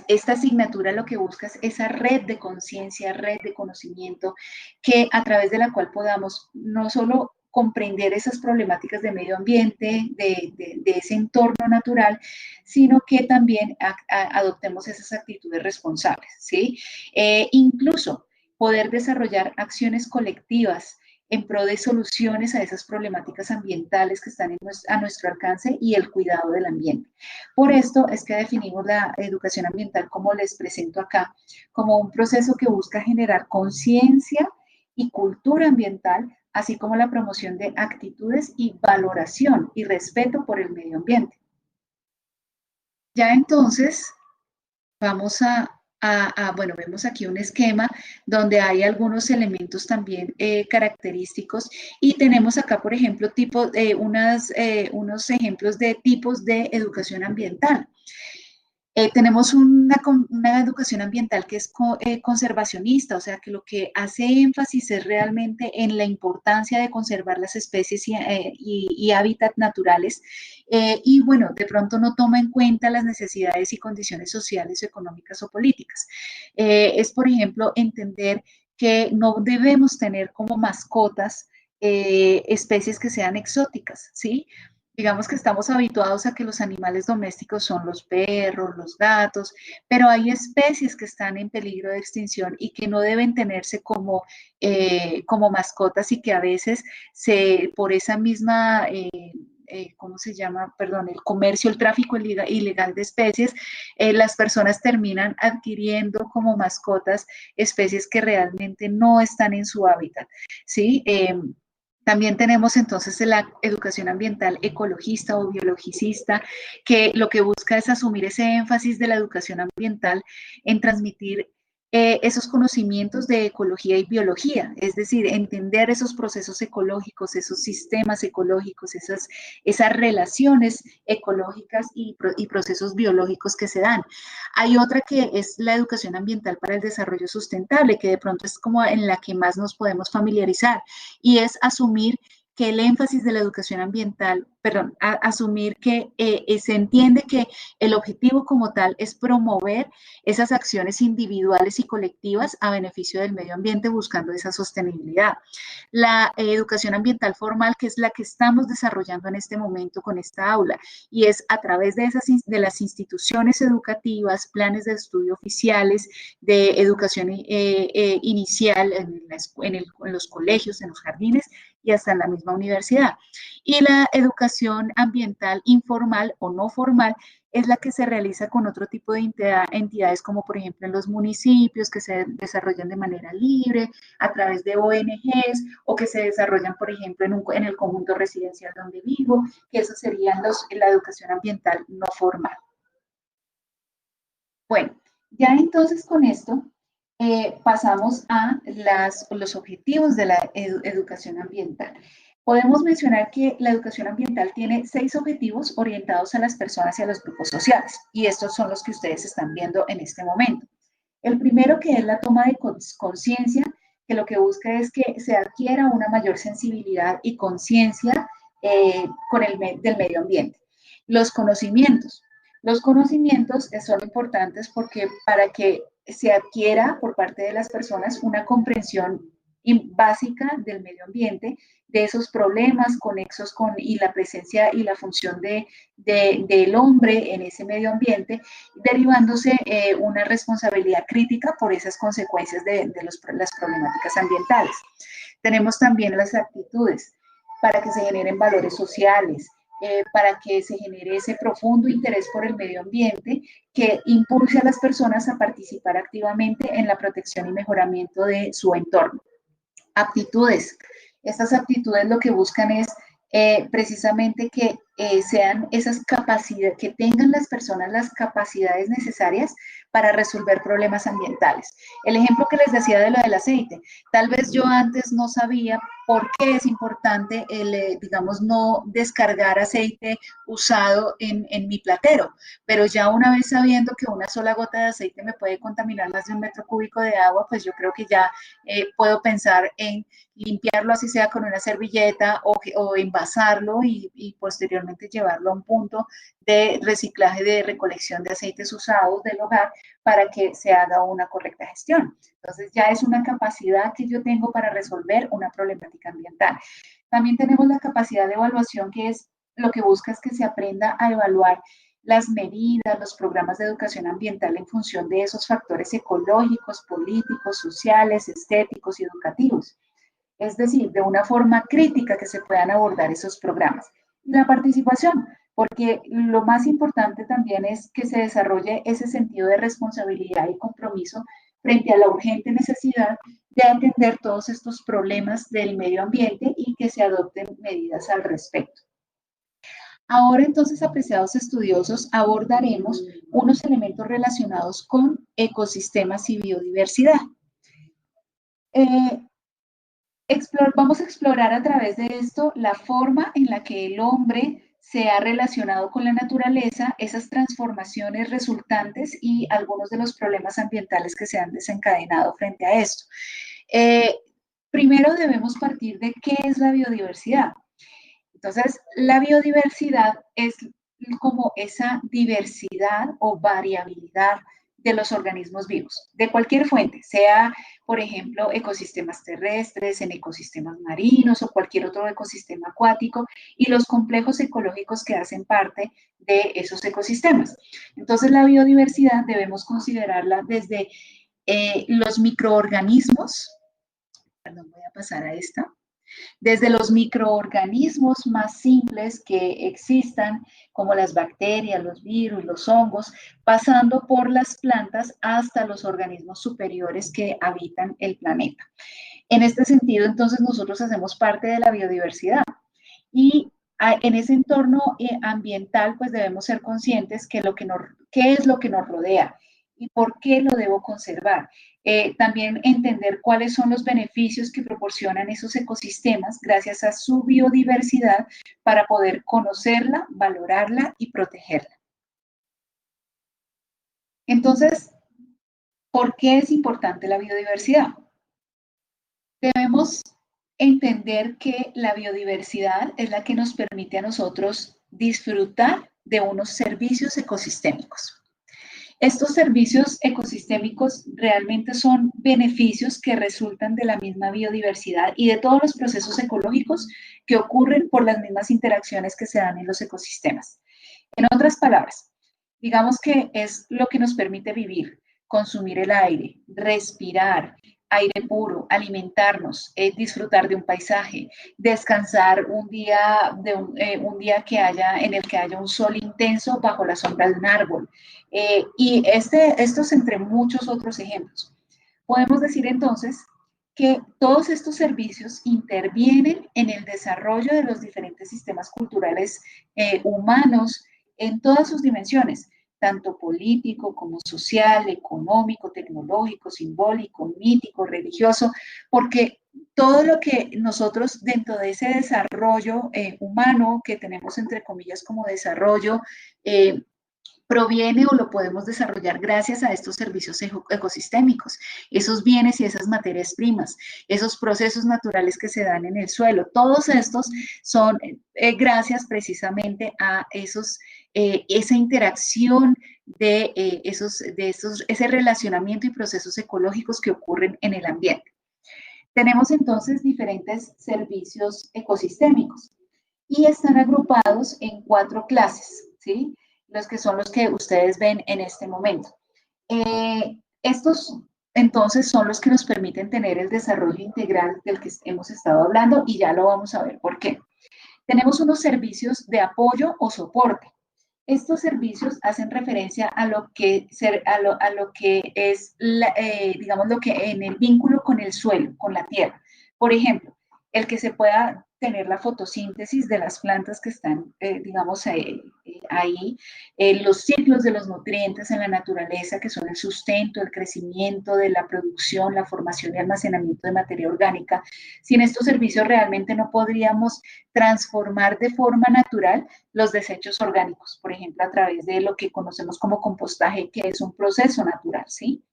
esta asignatura lo que busca es esa red de conciencia, red de conocimiento, que a través de la cual podamos no solo comprender esas problemáticas de medio ambiente, de ese entorno natural, sino que también adoptemos esas actitudes responsables, ¿sí? Incluso poder desarrollar acciones colectivas en pro de soluciones a esas problemáticas ambientales que están a nuestro alcance y el cuidado del ambiente. Por esto es que definimos la educación ambiental, como les presento acá, como un proceso que busca generar conciencia y cultura ambiental, así como la promoción de actitudes y valoración y respeto por el medio ambiente. Ya entonces, vamos bueno, vemos aquí un esquema donde hay algunos elementos también característicos y tenemos acá, por ejemplo, unos ejemplos de tipos de educación ambiental. Tenemos una educación ambiental que es conservacionista, o sea, que lo que hace énfasis es realmente en la importancia de conservar las especies y hábitats naturales y, bueno, de pronto no toma en cuenta las necesidades y condiciones sociales, económicas o políticas. Es, por ejemplo, entender que no debemos tener como mascotas especies que sean exóticas, ¿sí? Digamos que estamos habituados a que los animales domésticos son los perros, los gatos, pero hay especies que están en peligro de extinción y que no deben tenerse como mascotas y que a veces por esa misma... ¿cómo se llama? Perdón, el comercio, el tráfico ilegal de especies, las personas terminan adquiriendo como mascotas especies que realmente no están en su hábitat, ¿sí? También tenemos entonces la educación ambiental ecologista o biologicista, que lo que busca es asumir ese énfasis de la educación ambiental en transmitir esos conocimientos de ecología y biología, es decir, entender esos procesos ecológicos, esos sistemas ecológicos, esas relaciones ecológicas y procesos biológicos que se dan. Hay otra que es la educación ambiental para el desarrollo sustentable, que de pronto es como en la que más nos podemos familiarizar, y es asumir que el énfasis de la educación ambiental, perdón, asumir que se entiende que el objetivo como tal es promover esas acciones individuales y colectivas a beneficio del medio ambiente buscando esa sostenibilidad. La educación ambiental formal, que es la que estamos desarrollando en este momento con esta aula, y es a través de las instituciones educativas, planes de estudio oficiales, de educación inicial en los colegios, en los jardines y hasta en la misma universidad. Y la educación ambiental informal o no formal es la que se realiza con otro tipo de entidades, como por ejemplo en los municipios, que se desarrollan de manera libre, a través de ONGs, o que se desarrollan, por ejemplo, en el conjunto residencial donde vivo, que eso serían la educación ambiental no formal. Bueno, ya entonces con esto pasamos a los objetivos de la educación ambiental. Podemos mencionar que la educación ambiental tiene 6 objetivos orientados a las personas y a los grupos sociales, y estos son los que ustedes están viendo en este momento. El primero, que es la toma de conciencia, que lo que busca es que se adquiera una mayor sensibilidad y conciencia del medio ambiente. Los conocimientos. Los conocimientos son importantes porque para que se adquiera por parte de las personas una comprensión básica del medio ambiente, de esos problemas conexos y la presencia y la función del hombre en ese medio ambiente, derivándose una responsabilidad crítica por esas consecuencias de las problemáticas ambientales. Tenemos también las actitudes para que se generen valores sociales, para que se genere ese profundo interés por el medio ambiente que impulse a las personas a participar activamente en la protección y mejoramiento de su entorno. Aptitudes. Estas aptitudes lo que buscan es precisamente que sean esas capacidades, que tengan las personas las capacidades necesarias para resolver problemas ambientales. El ejemplo que les decía de lo del aceite, tal vez yo antes no sabía por qué es importante digamos, no descargar aceite usado en mi platero, pero ya una vez sabiendo que una sola gota de aceite me puede contaminar más de 1 metro cúbico de agua, pues yo creo que ya puedo pensar en limpiarlo así sea con una servilleta o envasarlo y posteriormente llevarlo a un punto de reciclaje, de recolección de aceites usados del hogar para que se haga una correcta gestión. Entonces ya es una capacidad que yo tengo para resolver una problemática ambiental. También tenemos la capacidad de evaluación, que es lo que busca es que se aprenda a evaluar las medidas, los programas de educación ambiental en función de esos factores ecológicos, políticos, sociales, estéticos y educativos. Es decir, de una forma crítica que se puedan abordar esos programas. Y la participación, porque lo más importante también es que se desarrolle ese sentido de responsabilidad y compromiso frente a la urgente necesidad de atender todos estos problemas del medio ambiente y que se adopten medidas al respecto. Ahora entonces, apreciados estudiosos, abordaremos unos elementos relacionados con ecosistemas y biodiversidad. Vamos a explorar a través de esto la forma en la que el hombre se ha relacionado con la naturaleza, esas transformaciones resultantes y algunos de los problemas ambientales que se han desencadenado frente a esto. Primero debemos partir de qué es la biodiversidad. Entonces, la biodiversidad es como esa diversidad o variabilidad de los organismos vivos, de cualquier fuente, sea, por ejemplo, ecosistemas terrestres, en ecosistemas marinos o cualquier otro ecosistema acuático, y los complejos ecológicos que hacen parte de esos ecosistemas. Entonces, la biodiversidad debemos considerarla desde los microorganismos, perdón, voy a pasar a esta, desde los microorganismos más simples que existan, como las bacterias, los virus, los hongos, pasando por las plantas hasta los organismos superiores que habitan el planeta. En este sentido, entonces, nosotros hacemos parte de la biodiversidad y en ese entorno ambiental, pues debemos ser conscientes que qué es lo que nos rodea y por qué lo debo conservar. También entender cuáles son los beneficios que proporcionan esos ecosistemas gracias a su biodiversidad para poder conocerla, valorarla y protegerla. Entonces, ¿por qué es importante la biodiversidad? Debemos entender que la biodiversidad es la que nos permite a nosotros disfrutar de unos servicios ecosistémicos. Estos servicios ecosistémicos realmente son beneficios que resultan de la misma biodiversidad y de todos los procesos ecológicos que ocurren por las mismas interacciones que se dan en los ecosistemas. En otras palabras, digamos que es lo que nos permite vivir, consumir el aire, respirar, aire puro, alimentarnos, disfrutar de un paisaje, descansar un día, un día en el que haya un sol intenso bajo la sombra de un árbol. Y estos entre muchos otros ejemplos. Podemos decir entonces que todos estos servicios intervienen en el desarrollo de los diferentes sistemas culturales humanos en todas sus dimensiones, tanto político como social, económico, tecnológico, simbólico, mítico, religioso, porque todo lo que nosotros dentro de ese desarrollo humano que tenemos entre comillas como desarrollo, proviene o lo podemos desarrollar gracias a estos servicios ecosistémicos, esos bienes y esas materias primas, esos procesos naturales que se dan en el suelo. Todos estos son gracias precisamente a esa interacción de ese relacionamiento y procesos ecológicos que ocurren en el ambiente. Tenemos entonces diferentes servicios ecosistémicos y están agrupados en 4 clases, ¿sí? Los que son los que ustedes ven en este momento. Estos entonces son los que nos permiten tener el desarrollo integral del que hemos estado hablando y ya lo vamos a ver por qué. Tenemos unos servicios de apoyo o soporte. Estos servicios hacen referencia a lo que es, digamos, lo que en el vínculo con el suelo, con la tierra. Por ejemplo, el que se pueda tener la fotosíntesis de las plantas que están, digamos, ahí, los ciclos de los nutrientes en la naturaleza, que son el sustento, el crecimiento de la producción, la formación y almacenamiento de materia orgánica. Sin estos servicios realmente no podríamos transformar de forma natural los desechos orgánicos, por ejemplo, a través de lo que conocemos como compostaje, que es un proceso natural, ¿sí?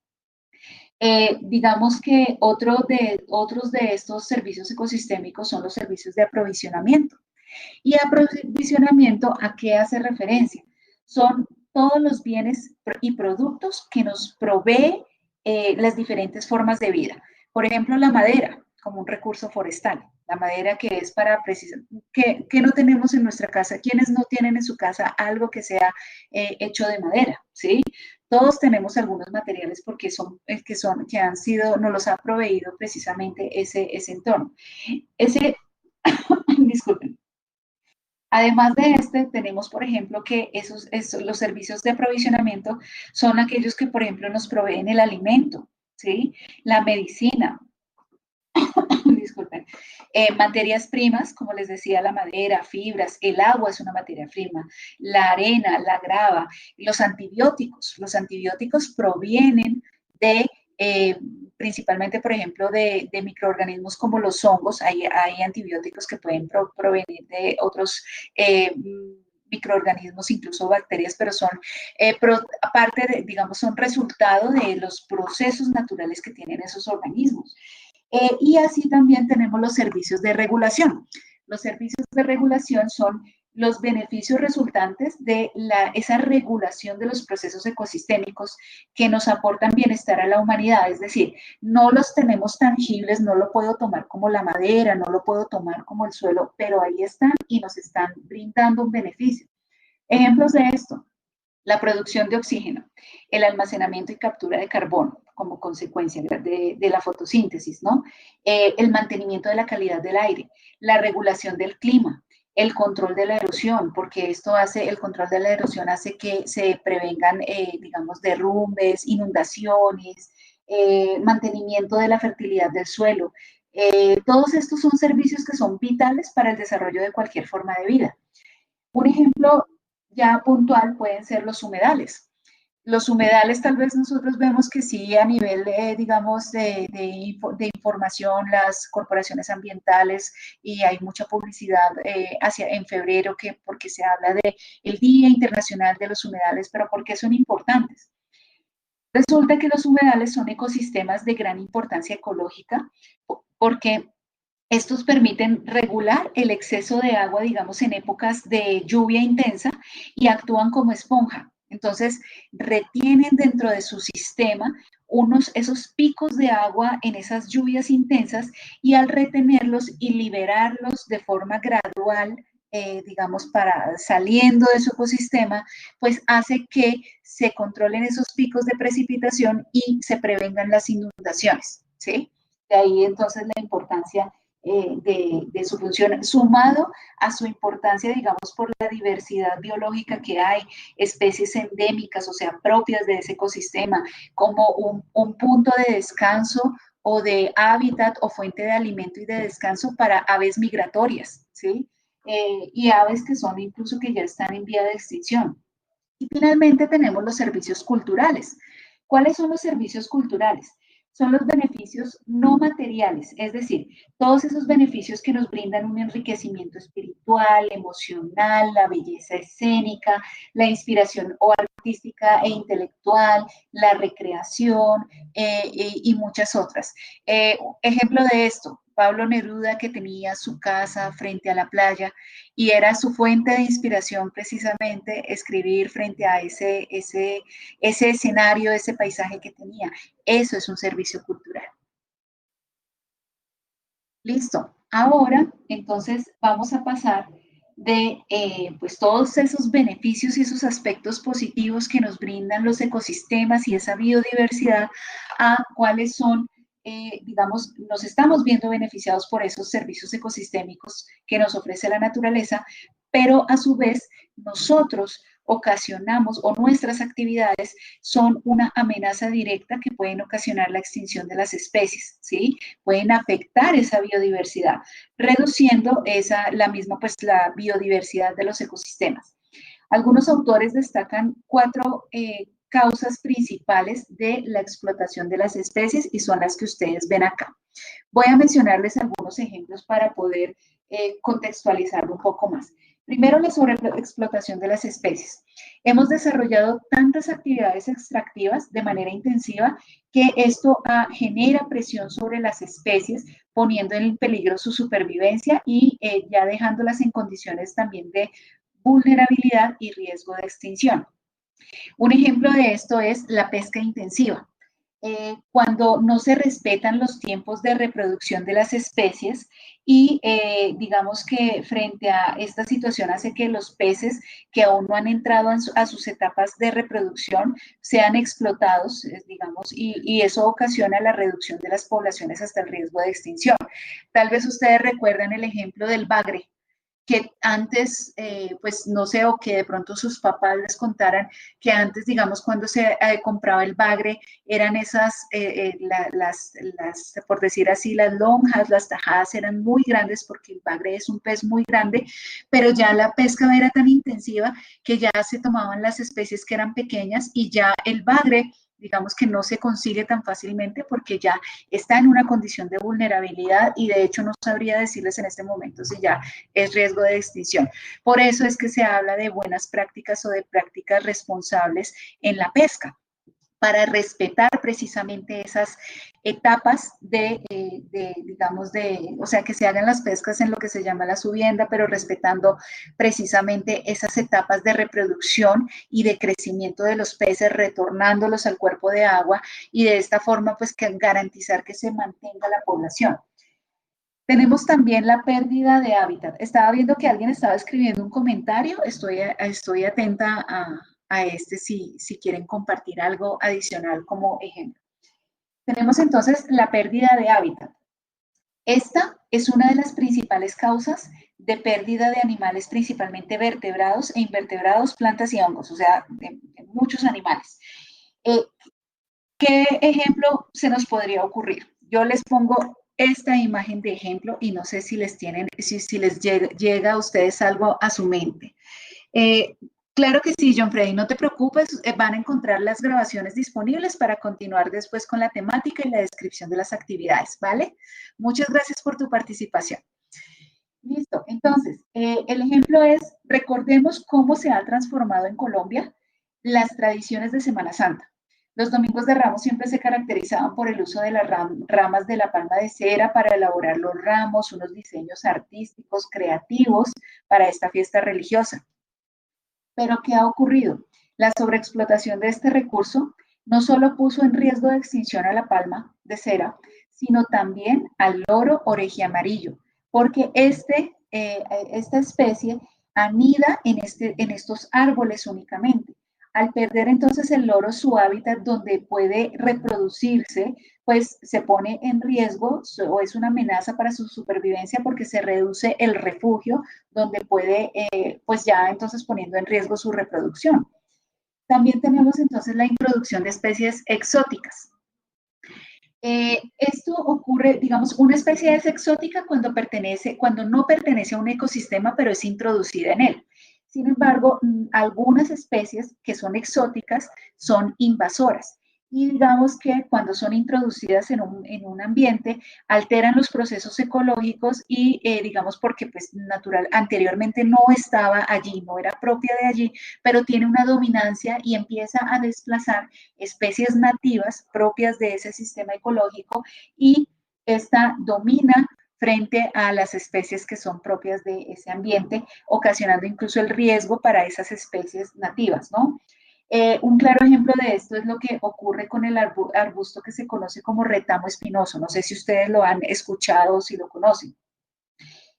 Digamos que otros de estos servicios ecosistémicos son los servicios de aprovisionamiento. ¿Y aprovisionamiento a qué hace referencia? Son todos los bienes y productos que nos provee las diferentes formas de vida. Por ejemplo, la madera como un recurso forestal. La madera que es para precisar, que no tenemos en nuestra casa. ¿Quiénes no tienen en su casa algo que sea hecho de madera? ¿Sí? Todos tenemos algunos materiales porque que han sido, nos los ha proveído precisamente ese entorno. Disculpen. Además de tenemos, por ejemplo, que los servicios de aprovisionamiento son aquellos que, por ejemplo, nos proveen el alimento, ¿sí? La medicina, disculpen, materias primas, como les decía, la madera, fibras, el agua es una materia prima, la arena, la grava, los antibióticos provienen de principalmente, por ejemplo, de microorganismos como los hongos. Hay antibióticos que pueden provenir de otros microorganismos, incluso bacterias, pero son aparte de, digamos, son resultado de los procesos naturales que tienen esos organismos. Y así también tenemos los servicios de regulación. Los servicios de regulación son los beneficios resultantes de esa regulación de los procesos ecosistémicos que nos aportan bienestar a la humanidad. Es decir, no los tenemos tangibles, no lo puedo tomar como la madera, no lo puedo tomar como el suelo, pero ahí están y nos están brindando un beneficio. Ejemplos de esto: la producción de oxígeno, el almacenamiento y captura de carbono como consecuencia de la fotosíntesis, ¿no? El mantenimiento de la calidad del aire, la regulación del clima, el control de la erosión, porque el control de la erosión hace que se prevengan, digamos, derrumbes, inundaciones, mantenimiento de la fertilidad del suelo. Todos estos son servicios que son vitales para el desarrollo de cualquier forma de vida. Un ejemplo ya puntual pueden ser los humedales. Los humedales tal vez nosotros vemos que sí a nivel, digamos, de información, las corporaciones ambientales, y hay mucha publicidad en febrero porque se habla del Día Internacional de los Humedales, pero ¿por qué son importantes? Resulta que los humedales son ecosistemas de gran importancia ecológica porque Estos permiten regular el exceso de agua, digamos, en épocas de lluvia intensa y actúan como esponja. Entonces, retienen dentro de su sistema esos picos de agua en esas lluvias intensas y al retenerlos y liberarlos de forma gradual, digamos, para saliendo de su ecosistema, pues hace que se controlen esos picos de precipitación y se prevengan las inundaciones, ¿sí? De ahí entonces la importancia de su función, sumado a su importancia, digamos, por la diversidad biológica que hay, especies endémicas, o sea, propias de ese ecosistema, como un punto de descanso o de hábitat o fuente de alimento y de descanso para aves migratorias, ¿sí? Y aves que son incluso que ya están en vía de extinción. Y finalmente tenemos los servicios culturales. ¿Cuáles son los servicios culturales? Son los beneficios no materiales, es decir, todos esos beneficios que nos brindan un enriquecimiento espiritual, emocional, la belleza escénica, la inspiración o artística e intelectual, la recreación y muchas otras. Ejemplo de esto, Pablo Neruda, que tenía su casa frente a la playa y era su fuente de inspiración precisamente escribir frente a ese escenario, ese paisaje que tenía. Eso es un servicio cultural. Listo. Ahora, entonces, vamos a pasar de pues todos esos beneficios y esos aspectos positivos que nos brindan los ecosistemas y esa biodiversidad a cuáles son, digamos, nos estamos viendo beneficiados por esos servicios ecosistémicos que nos ofrece la naturaleza, pero a su vez nosotros ocasionamos o nuestras actividades son una amenaza directa que pueden ocasionar la extinción de las especies, ¿sí? Pueden afectar esa biodiversidad, reduciendo la misma, pues la biodiversidad de los ecosistemas. Algunos autores destacan 4 causas principales de la explotación de las especies y son las que ustedes ven acá. Voy a mencionarles algunos ejemplos para poder contextualizarlo un poco más. Primero, la sobreexplotación de las especies. Hemos desarrollado tantas actividades extractivas de manera intensiva que esto genera presión sobre las especies, poniendo en peligro su supervivencia y ya dejándolas en condiciones también de vulnerabilidad y riesgo de extinción. Un ejemplo de esto es la pesca intensiva. Cuando no se respetan los tiempos de reproducción de las especies y digamos que frente a esta situación hace que los peces que aún no han entrado a sus etapas de reproducción sean explotados, digamos, y eso ocasiona la reducción de las poblaciones hasta el riesgo de extinción. Tal vez ustedes recuerdan el ejemplo del bagre, que antes, pues no sé, o que de pronto sus papás les contaran que antes, digamos, cuando se compraba el bagre, eran esas, por decir así, las lonjas, las tajadas eran muy grandes porque el bagre es un pez muy grande, pero ya la pesca era tan intensiva que ya se tomaban las especies que eran pequeñas y ya el bagre digamos que no se consigue tan fácilmente porque ya está en una condición de vulnerabilidad y de hecho no sabría decirles en este momento si ya es riesgo de extinción. Por eso es que se habla de buenas prácticas o de prácticas responsables en la pesca, para respetar precisamente esas etapas digamos, o sea, que se hagan las pescas en lo que se llama la subienda, pero respetando precisamente esas etapas de reproducción y de crecimiento de los peces, retornándolos al cuerpo de agua y de esta forma, pues, que garantizar que se mantenga la población. Tenemos también la pérdida de hábitat. Estaba viendo que alguien estaba escribiendo un comentario. Estoy atenta a si quieren compartir algo adicional como ejemplo. Tenemos entonces la pérdida de hábitat. Esta es una de las principales causas de pérdida de animales, principalmente vertebrados e invertebrados, plantas y hongos, o sea, de muchos animales. ¿Qué ejemplo se nos podría ocurrir? Yo les pongo esta imagen de ejemplo y no sé si les llega a ustedes algo a su mente. Claro que sí, John Freddy, no te preocupes, van a encontrar las grabaciones disponibles para continuar después con la temática y la descripción de las actividades, ¿vale? Muchas gracias por tu participación. Listo, entonces, el ejemplo es, recordemos cómo se ha transformado en Colombia las tradiciones de Semana Santa. Los domingos de Ramos siempre se caracterizaban por el uso de las ramas de la palma de cera para elaborar los ramos, unos diseños artísticos, creativos para esta fiesta religiosa. Pero ¿qué ha ocurrido? La sobreexplotación de este recurso no solo puso en riesgo de extinción a la palma de cera, sino también al loro orejiamarillo, porque esta especie anida en estos árboles únicamente. Al perder entonces el loro su hábitat donde puede reproducirse, pues se pone en riesgo o es una amenaza para su supervivencia porque se reduce el refugio donde puede, pues ya entonces poniendo en riesgo su reproducción. También tenemos entonces la introducción de especies exóticas. Esto ocurre, digamos, una especie es exótica cuando no pertenece a un ecosistema, pero es introducida en él. Sin embargo, algunas especies que son exóticas son invasoras. Y digamos que cuando son introducidas en un ambiente, alteran los procesos ecológicos y digamos porque pues anteriormente no estaba allí, no era propia de allí, pero tiene una dominancia y empieza a desplazar especies nativas propias de ese sistema ecológico y esta domina frente a las especies que son propias de ese ambiente, ocasionando incluso el riesgo para esas especies nativas, ¿no? Un claro ejemplo de esto es lo que ocurre con el arbusto que se conoce como retamo espinoso. No sé si ustedes lo han escuchado o si lo conocen.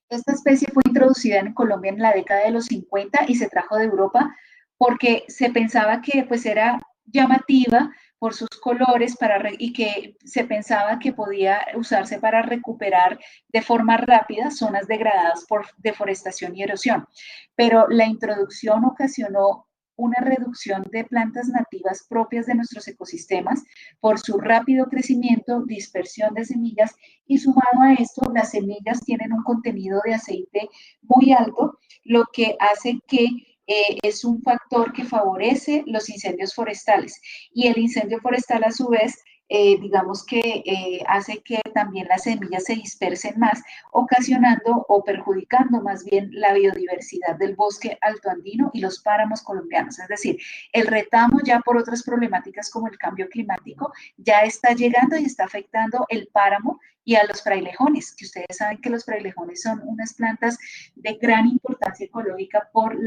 Esta especie fue introducida en Colombia en la década de los 50 y se trajo de Europa porque se pensaba que pues era llamativa por sus colores y que se pensaba que podía usarse para recuperar de forma rápida zonas degradadas por deforestación y erosión. Pero la introducción ocasionó una reducción de plantas nativas propias de nuestros ecosistemas por su rápido crecimiento, dispersión de semillas y sumado a esto, las semillas tienen un contenido de aceite muy alto, lo que hace que es un factor que favorece los incendios forestales. Y el incendio forestal, a su vez, digamos que hace que también las semillas se dispersen más, ocasionando o perjudicando más bien la biodiversidad del bosque altoandino y los páramos colombianos. Es decir, el retamo ya por otras problemáticas como el cambio climático ya está llegando y está afectando el páramo y a los frailejones, que ustedes saben que los frailejones son unas plantas de gran importancia ecológica por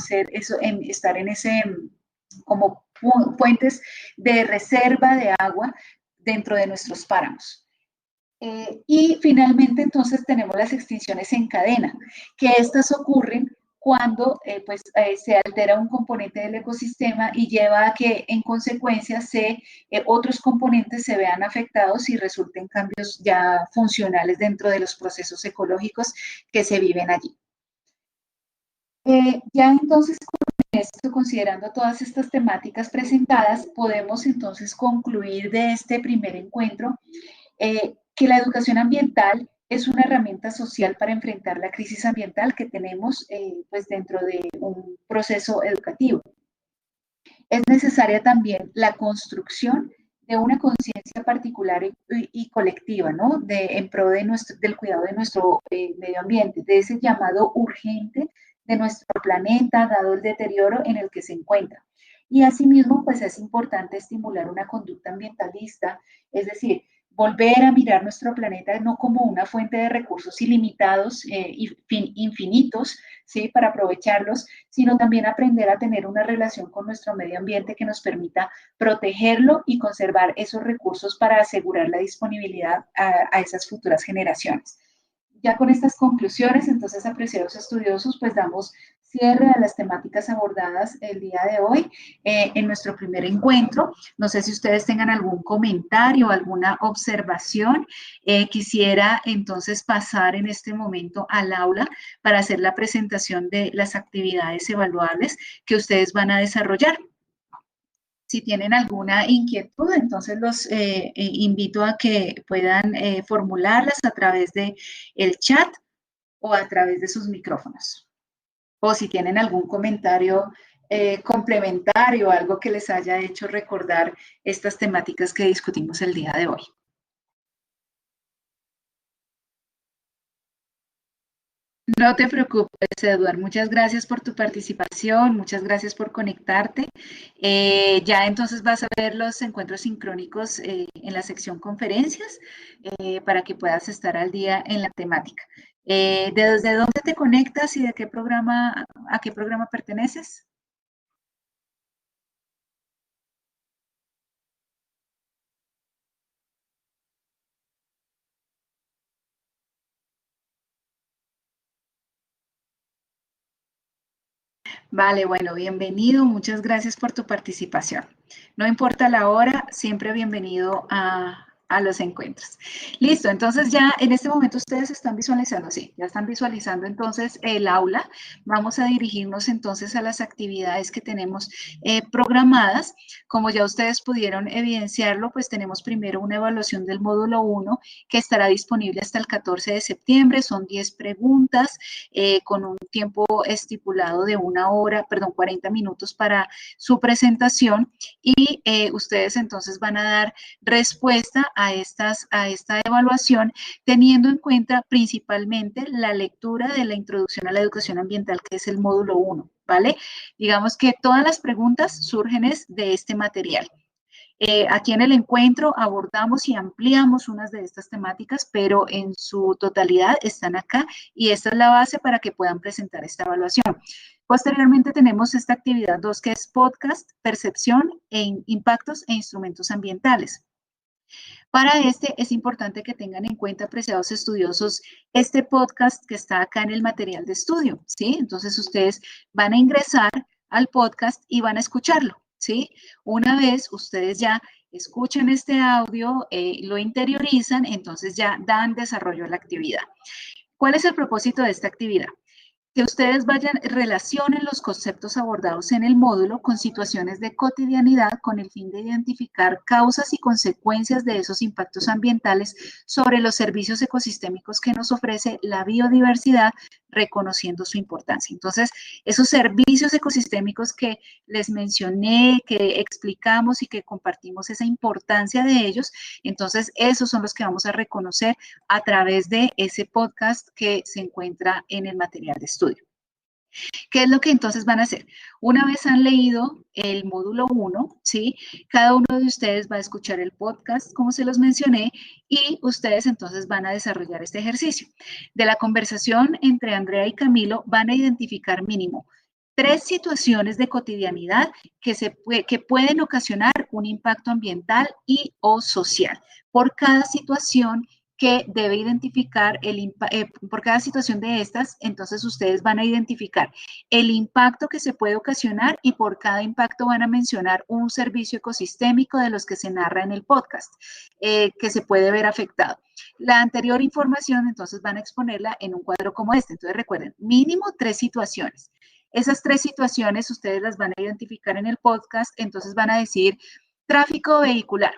ser eso, estar en ese como fuentes de reserva de agua dentro de nuestros páramos. Y finalmente entonces tenemos las extinciones en cadena, que estas ocurren cuando se altera un componente del ecosistema y lleva a que en consecuencia otros componentes se vean afectados y resulten cambios ya funcionales dentro de los procesos ecológicos que se viven allí. Ya entonces con esto, considerando todas estas temáticas presentadas, podemos entonces concluir de este primer encuentro que la educación ambiental es una herramienta social para enfrentar la crisis ambiental que tenemos pues dentro de un proceso educativo. Es necesaria también la construcción de una conciencia particular y colectiva, ¿no? En pro de del cuidado de nuestro medio ambiente, de ese llamado urgente de nuestro planeta, dado el deterioro en el que se encuentra. Y asimismo, pues es importante estimular una conducta ambientalista, es decir, volver a mirar nuestro planeta no como una fuente de recursos ilimitados, infinitos, ¿sí? Para aprovecharlos, sino también aprender a tener una relación con nuestro medio ambiente que nos permita protegerlo y conservar esos recursos para asegurar la disponibilidad a esas futuras generaciones. Ya con estas conclusiones, entonces, apreciados estudiosos, pues damos cierre a las temáticas abordadas el día de hoy en nuestro primer encuentro. No sé si ustedes tengan algún comentario, alguna observación. Quisiera entonces pasar en este momento al aula para hacer la presentación de las actividades evaluables que ustedes van a desarrollar. Si tienen alguna inquietud, entonces los invito a que puedan formularlas a través del chat o a través de sus micrófonos. O si tienen algún comentario complementario, algo que les haya hecho recordar estas temáticas que discutimos el día de hoy. No te preocupes, Eduard. Muchas gracias por tu participación, muchas gracias por conectarte. Ya entonces vas a ver los encuentros sincrónicos en la sección conferencias para que puedas estar al día en la temática. ¿Desde dónde te conectas y de qué programa, a qué programa perteneces? Vale, bueno, bienvenido, muchas gracias por tu participación. No importa la hora, siempre bienvenido a los encuentros. Listo, entonces ya en este momento ustedes están visualizando, sí, ya están visualizando entonces el aula. Vamos a dirigirnos entonces a las actividades que tenemos programadas. Como ya ustedes pudieron evidenciarlo, pues tenemos primero una evaluación del módulo 1 que estará disponible hasta el 14 de septiembre. Son 10 preguntas con un tiempo estipulado de 40 minutos para su presentación y ustedes entonces van a dar respuesta a esta evaluación teniendo en cuenta principalmente la lectura de la introducción a la educación ambiental, que es el módulo 1, ¿vale? Digamos que todas las preguntas surgen de este material. Aquí en el encuentro abordamos y ampliamos unas de estas temáticas, pero en su totalidad están acá y esta es la base para que puedan presentar esta evaluación. Posteriormente tenemos esta actividad 2 que es podcast, percepción, impactos e instrumentos ambientales. Para este es importante que tengan en cuenta, apreciados estudiosos, este podcast que está acá en el material de estudio, ¿sí? Entonces ustedes van a ingresar al podcast y van a escucharlo, ¿sí? Una vez ustedes ya escuchan este audio, lo interiorizan, entonces ya dan desarrollo a la actividad. ¿Cuál es el propósito de esta actividad? Que ustedes relacionen los conceptos abordados en el módulo con situaciones de cotidianidad con el fin de identificar causas y consecuencias de esos impactos ambientales sobre los servicios ecosistémicos que nos ofrece la biodiversidad, reconociendo su importancia. Entonces, esos servicios ecosistémicos que les mencioné, que explicamos y que compartimos esa importancia de ellos, entonces esos son los que vamos a reconocer a través de ese podcast que se encuentra en el material de estudio. ¿Qué es lo que entonces van a hacer? Una vez han leído el módulo 1, ¿sí? Cada uno de ustedes va a escuchar el podcast, como se los mencioné, y ustedes entonces van a desarrollar este ejercicio. De la conversación entre Andrea y Camilo van a identificar mínimo 3 situaciones de cotidianidad que pueden ocasionar un impacto ambiental y o social. Por cada situación que debe identificar, por cada situación de estas, entonces ustedes van a identificar el impacto que se puede ocasionar y por cada impacto van a mencionar un servicio ecosistémico de los que se narra en el podcast, que se puede ver afectado. La anterior información, entonces, van a exponerla en un cuadro como este. Entonces, recuerden, mínimo 3 situaciones. Esas 3 situaciones ustedes las van a identificar en el podcast, entonces van a decir tráfico vehicular,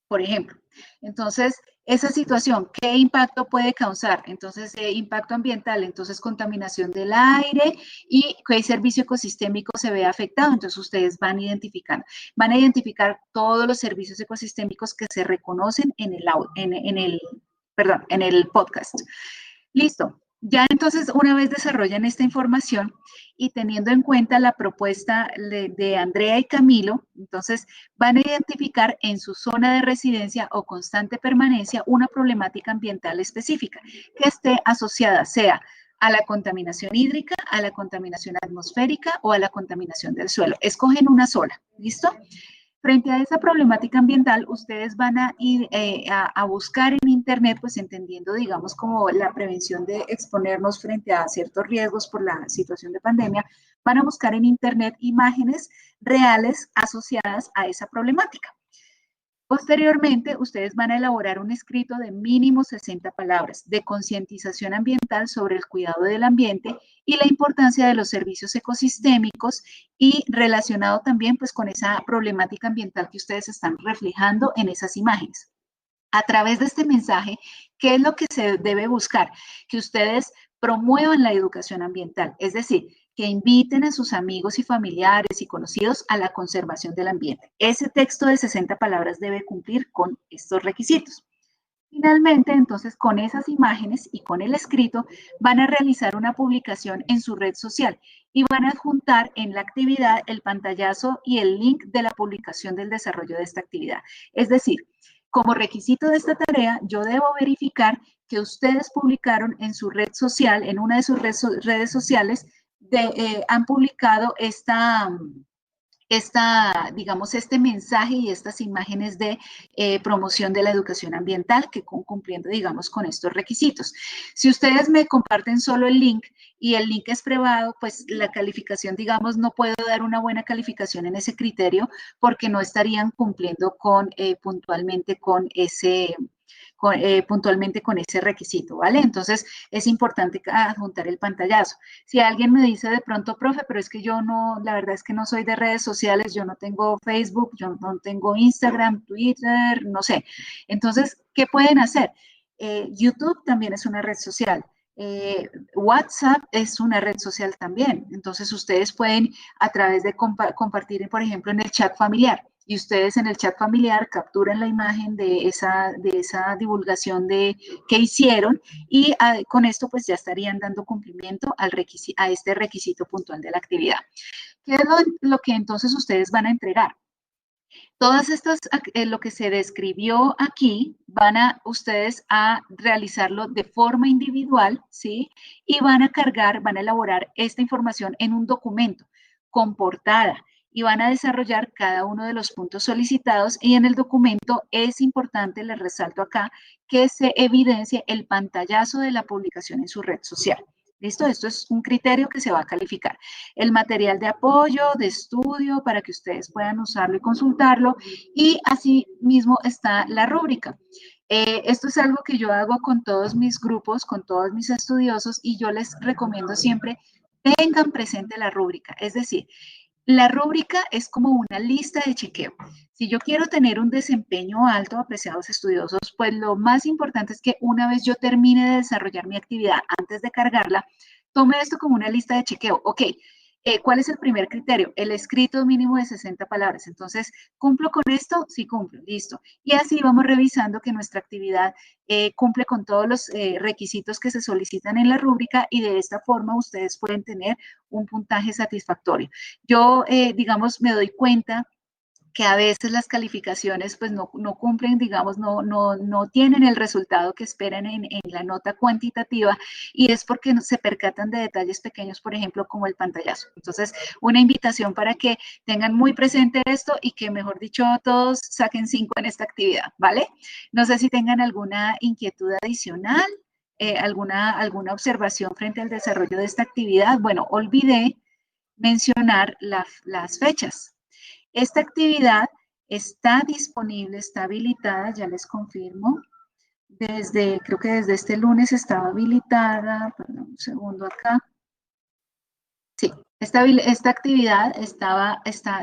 por ejemplo. Entonces, esa situación, ¿qué impacto puede causar? Entonces, impacto ambiental, entonces contaminación del aire y qué servicio ecosistémico se ve afectado. Entonces, ustedes van identificando. Van a identificar todos los servicios ecosistémicos que se reconocen en el podcast. Listo. Ya entonces, una vez desarrollan esta información y teniendo en cuenta la propuesta de Andrea y Camilo, entonces van a identificar en su zona de residencia o constante permanencia una problemática ambiental específica que esté asociada, sea a la contaminación hídrica, a la contaminación atmosférica o a la contaminación del suelo. Escogen una sola, ¿listo? Frente a esa problemática ambiental, ustedes van a ir a buscar en Internet, pues entendiendo, digamos, como la prevención de exponernos frente a ciertos riesgos por la situación de pandemia, van a buscar en Internet imágenes reales asociadas a esa problemática. Posteriormente, ustedes van a elaborar un escrito de mínimo 60 palabras de concientización ambiental sobre el cuidado del ambiente y la importancia de los servicios ecosistémicos y relacionado también pues con esa problemática ambiental que ustedes están reflejando en esas imágenes. A través de este mensaje, ¿qué es lo que se debe buscar? Que ustedes promuevan la educación ambiental, es decir, que inviten a sus amigos y familiares y conocidos a la conservación del ambiente. Ese texto de 60 palabras debe cumplir con estos requisitos. Finalmente, entonces, con esas imágenes y con el escrito, van a realizar una publicación en su red social y van a adjuntar en la actividad el pantallazo y el link de la publicación del desarrollo de esta actividad. Es decir, como requisito de esta tarea, yo debo verificar que ustedes publicaron en su red social, en una de sus redes sociales, han publicado digamos, este mensaje y estas imágenes de promoción de la educación ambiental que cumpliendo, digamos, con estos requisitos. Si ustedes me comparten solo el link y el link es privado, pues la calificación, digamos, no puedo dar una buena calificación en ese criterio porque no estarían cumpliendo puntualmente con ese requisito, ¿vale? Entonces, es importante adjuntar el pantallazo. Si alguien me dice de pronto, profe, pero es que yo no, la verdad es que no soy de redes sociales, yo no tengo Facebook, yo no tengo Instagram, Twitter, no sé. Entonces, ¿qué pueden hacer? YouTube también es una red social. WhatsApp es una red social también. Entonces, ustedes pueden a través de compartir, por ejemplo, en el chat familiar. Y ustedes en el chat familiar capturan la imagen de esa divulgación que hicieron y con esto pues ya estarían dando cumplimiento a este requisito puntual de la actividad. ¿Qué es lo que entonces ustedes van a entregar? Todas estas, lo que se describió aquí, van a ustedes a realizarlo de forma individual, ¿sí? Y van a elaborar esta información en un documento con portada y van a desarrollar cada uno de los puntos solicitados y en el documento es importante, les resalto acá, que se evidencie el pantallazo de la publicación en su red social. ¿Listo? Esto es un criterio que se va a calificar. El material de apoyo, de estudio, para que ustedes puedan usarlo y consultarlo. Y así mismo está la rúbrica. Esto es algo que yo hago con todos mis grupos, con todos mis estudiosos, y yo les recomiendo siempre tengan presente la rúbrica. Es decir, la rúbrica es como una lista de chequeo. Si yo quiero tener un desempeño alto, apreciados estudiosos, pues lo más importante es que una vez yo termine de desarrollar mi actividad antes de cargarla, tome esto como una lista de chequeo. Ok, ¿cuál es el primer criterio? El escrito mínimo de 60 palabras. Entonces, ¿cumplo con esto? Sí, cumplo, listo. Y así vamos revisando que nuestra actividad cumple con todos los requisitos que se solicitan en la rúbrica y de esta forma ustedes pueden tener un puntaje satisfactorio. Yo, digamos, me doy cuenta que a veces las calificaciones pues no cumplen, digamos, no tienen el resultado que esperan en la nota cuantitativa y es porque se percatan de detalles pequeños, por ejemplo, como el pantallazo. Entonces, una invitación para que tengan muy presente esto y que, mejor dicho, todos saquen 5 en esta actividad, ¿vale? No sé si tengan alguna inquietud adicional, alguna observación frente al desarrollo de esta actividad. Bueno, olvidé mencionar las fechas. Esta actividad está disponible, está habilitada, ya les confirmo, creo que desde este lunes estaba habilitada, perdón, un segundo acá. Sí, esta actividad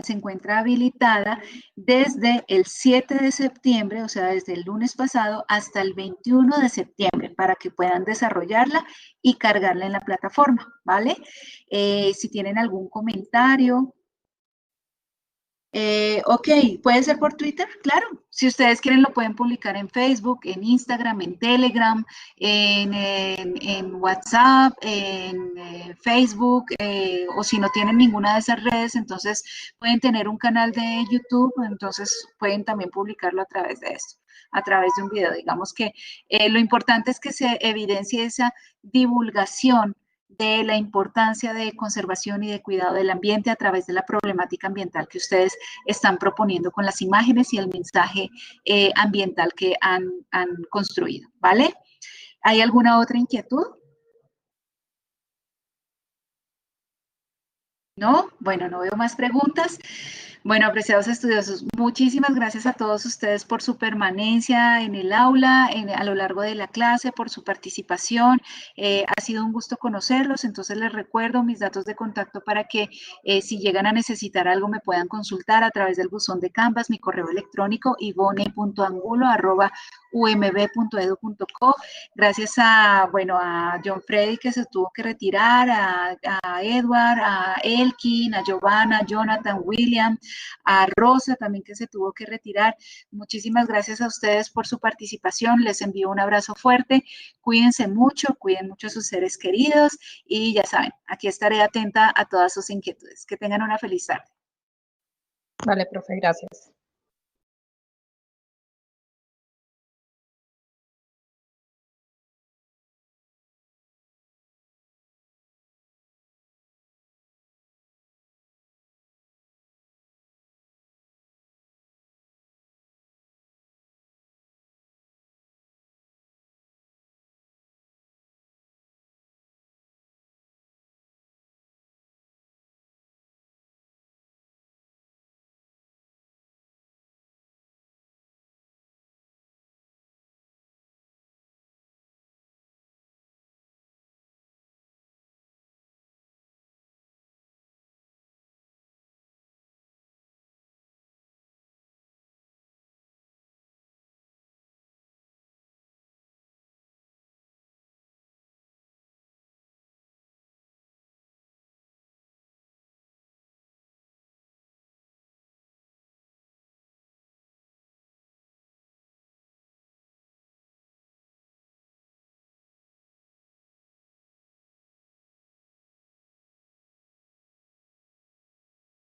se encuentra habilitada desde el 7 de septiembre, o sea, desde el lunes pasado hasta el 21 de septiembre, para que puedan desarrollarla y cargarla en la plataforma, ¿vale? Si tienen algún comentario. Ok, puede ser por Twitter, claro. Si ustedes quieren lo pueden publicar en Facebook, en Instagram, en Telegram, en WhatsApp, en Facebook, o si no tienen ninguna de esas redes, entonces pueden tener un canal de YouTube, entonces pueden también publicarlo a través de esto, a través de un video. Digamos que lo importante es que se evidencie esa divulgación de la importancia de conservación y de cuidado del ambiente a través de la problemática ambiental que ustedes están proponiendo con las imágenes y el mensaje ambiental que han construido, ¿vale? ¿Hay alguna otra inquietud? ¿No? Bueno, no veo más preguntas. Bueno, apreciados estudiosos, muchísimas gracias a todos ustedes por su permanencia en el aula, a lo largo de la clase, por su participación. Ha sido un gusto conocerlos, entonces les recuerdo mis datos de contacto para que si llegan a necesitar algo me puedan consultar a través del buzón de Canvas, mi correo electrónico ivone.angulo@umb.edu.co. Gracias a John Freddy que se tuvo que retirar, a Edward, a Elkin, a Giovanna, Jonathan, William, a Rosa también que se tuvo que retirar. Muchísimas gracias a ustedes por su participación. Les envío un abrazo fuerte. Cuídense mucho, cuiden mucho a sus seres queridos y ya saben, aquí estaré atenta a todas sus inquietudes. Que tengan una feliz tarde. Vale, profe, gracias.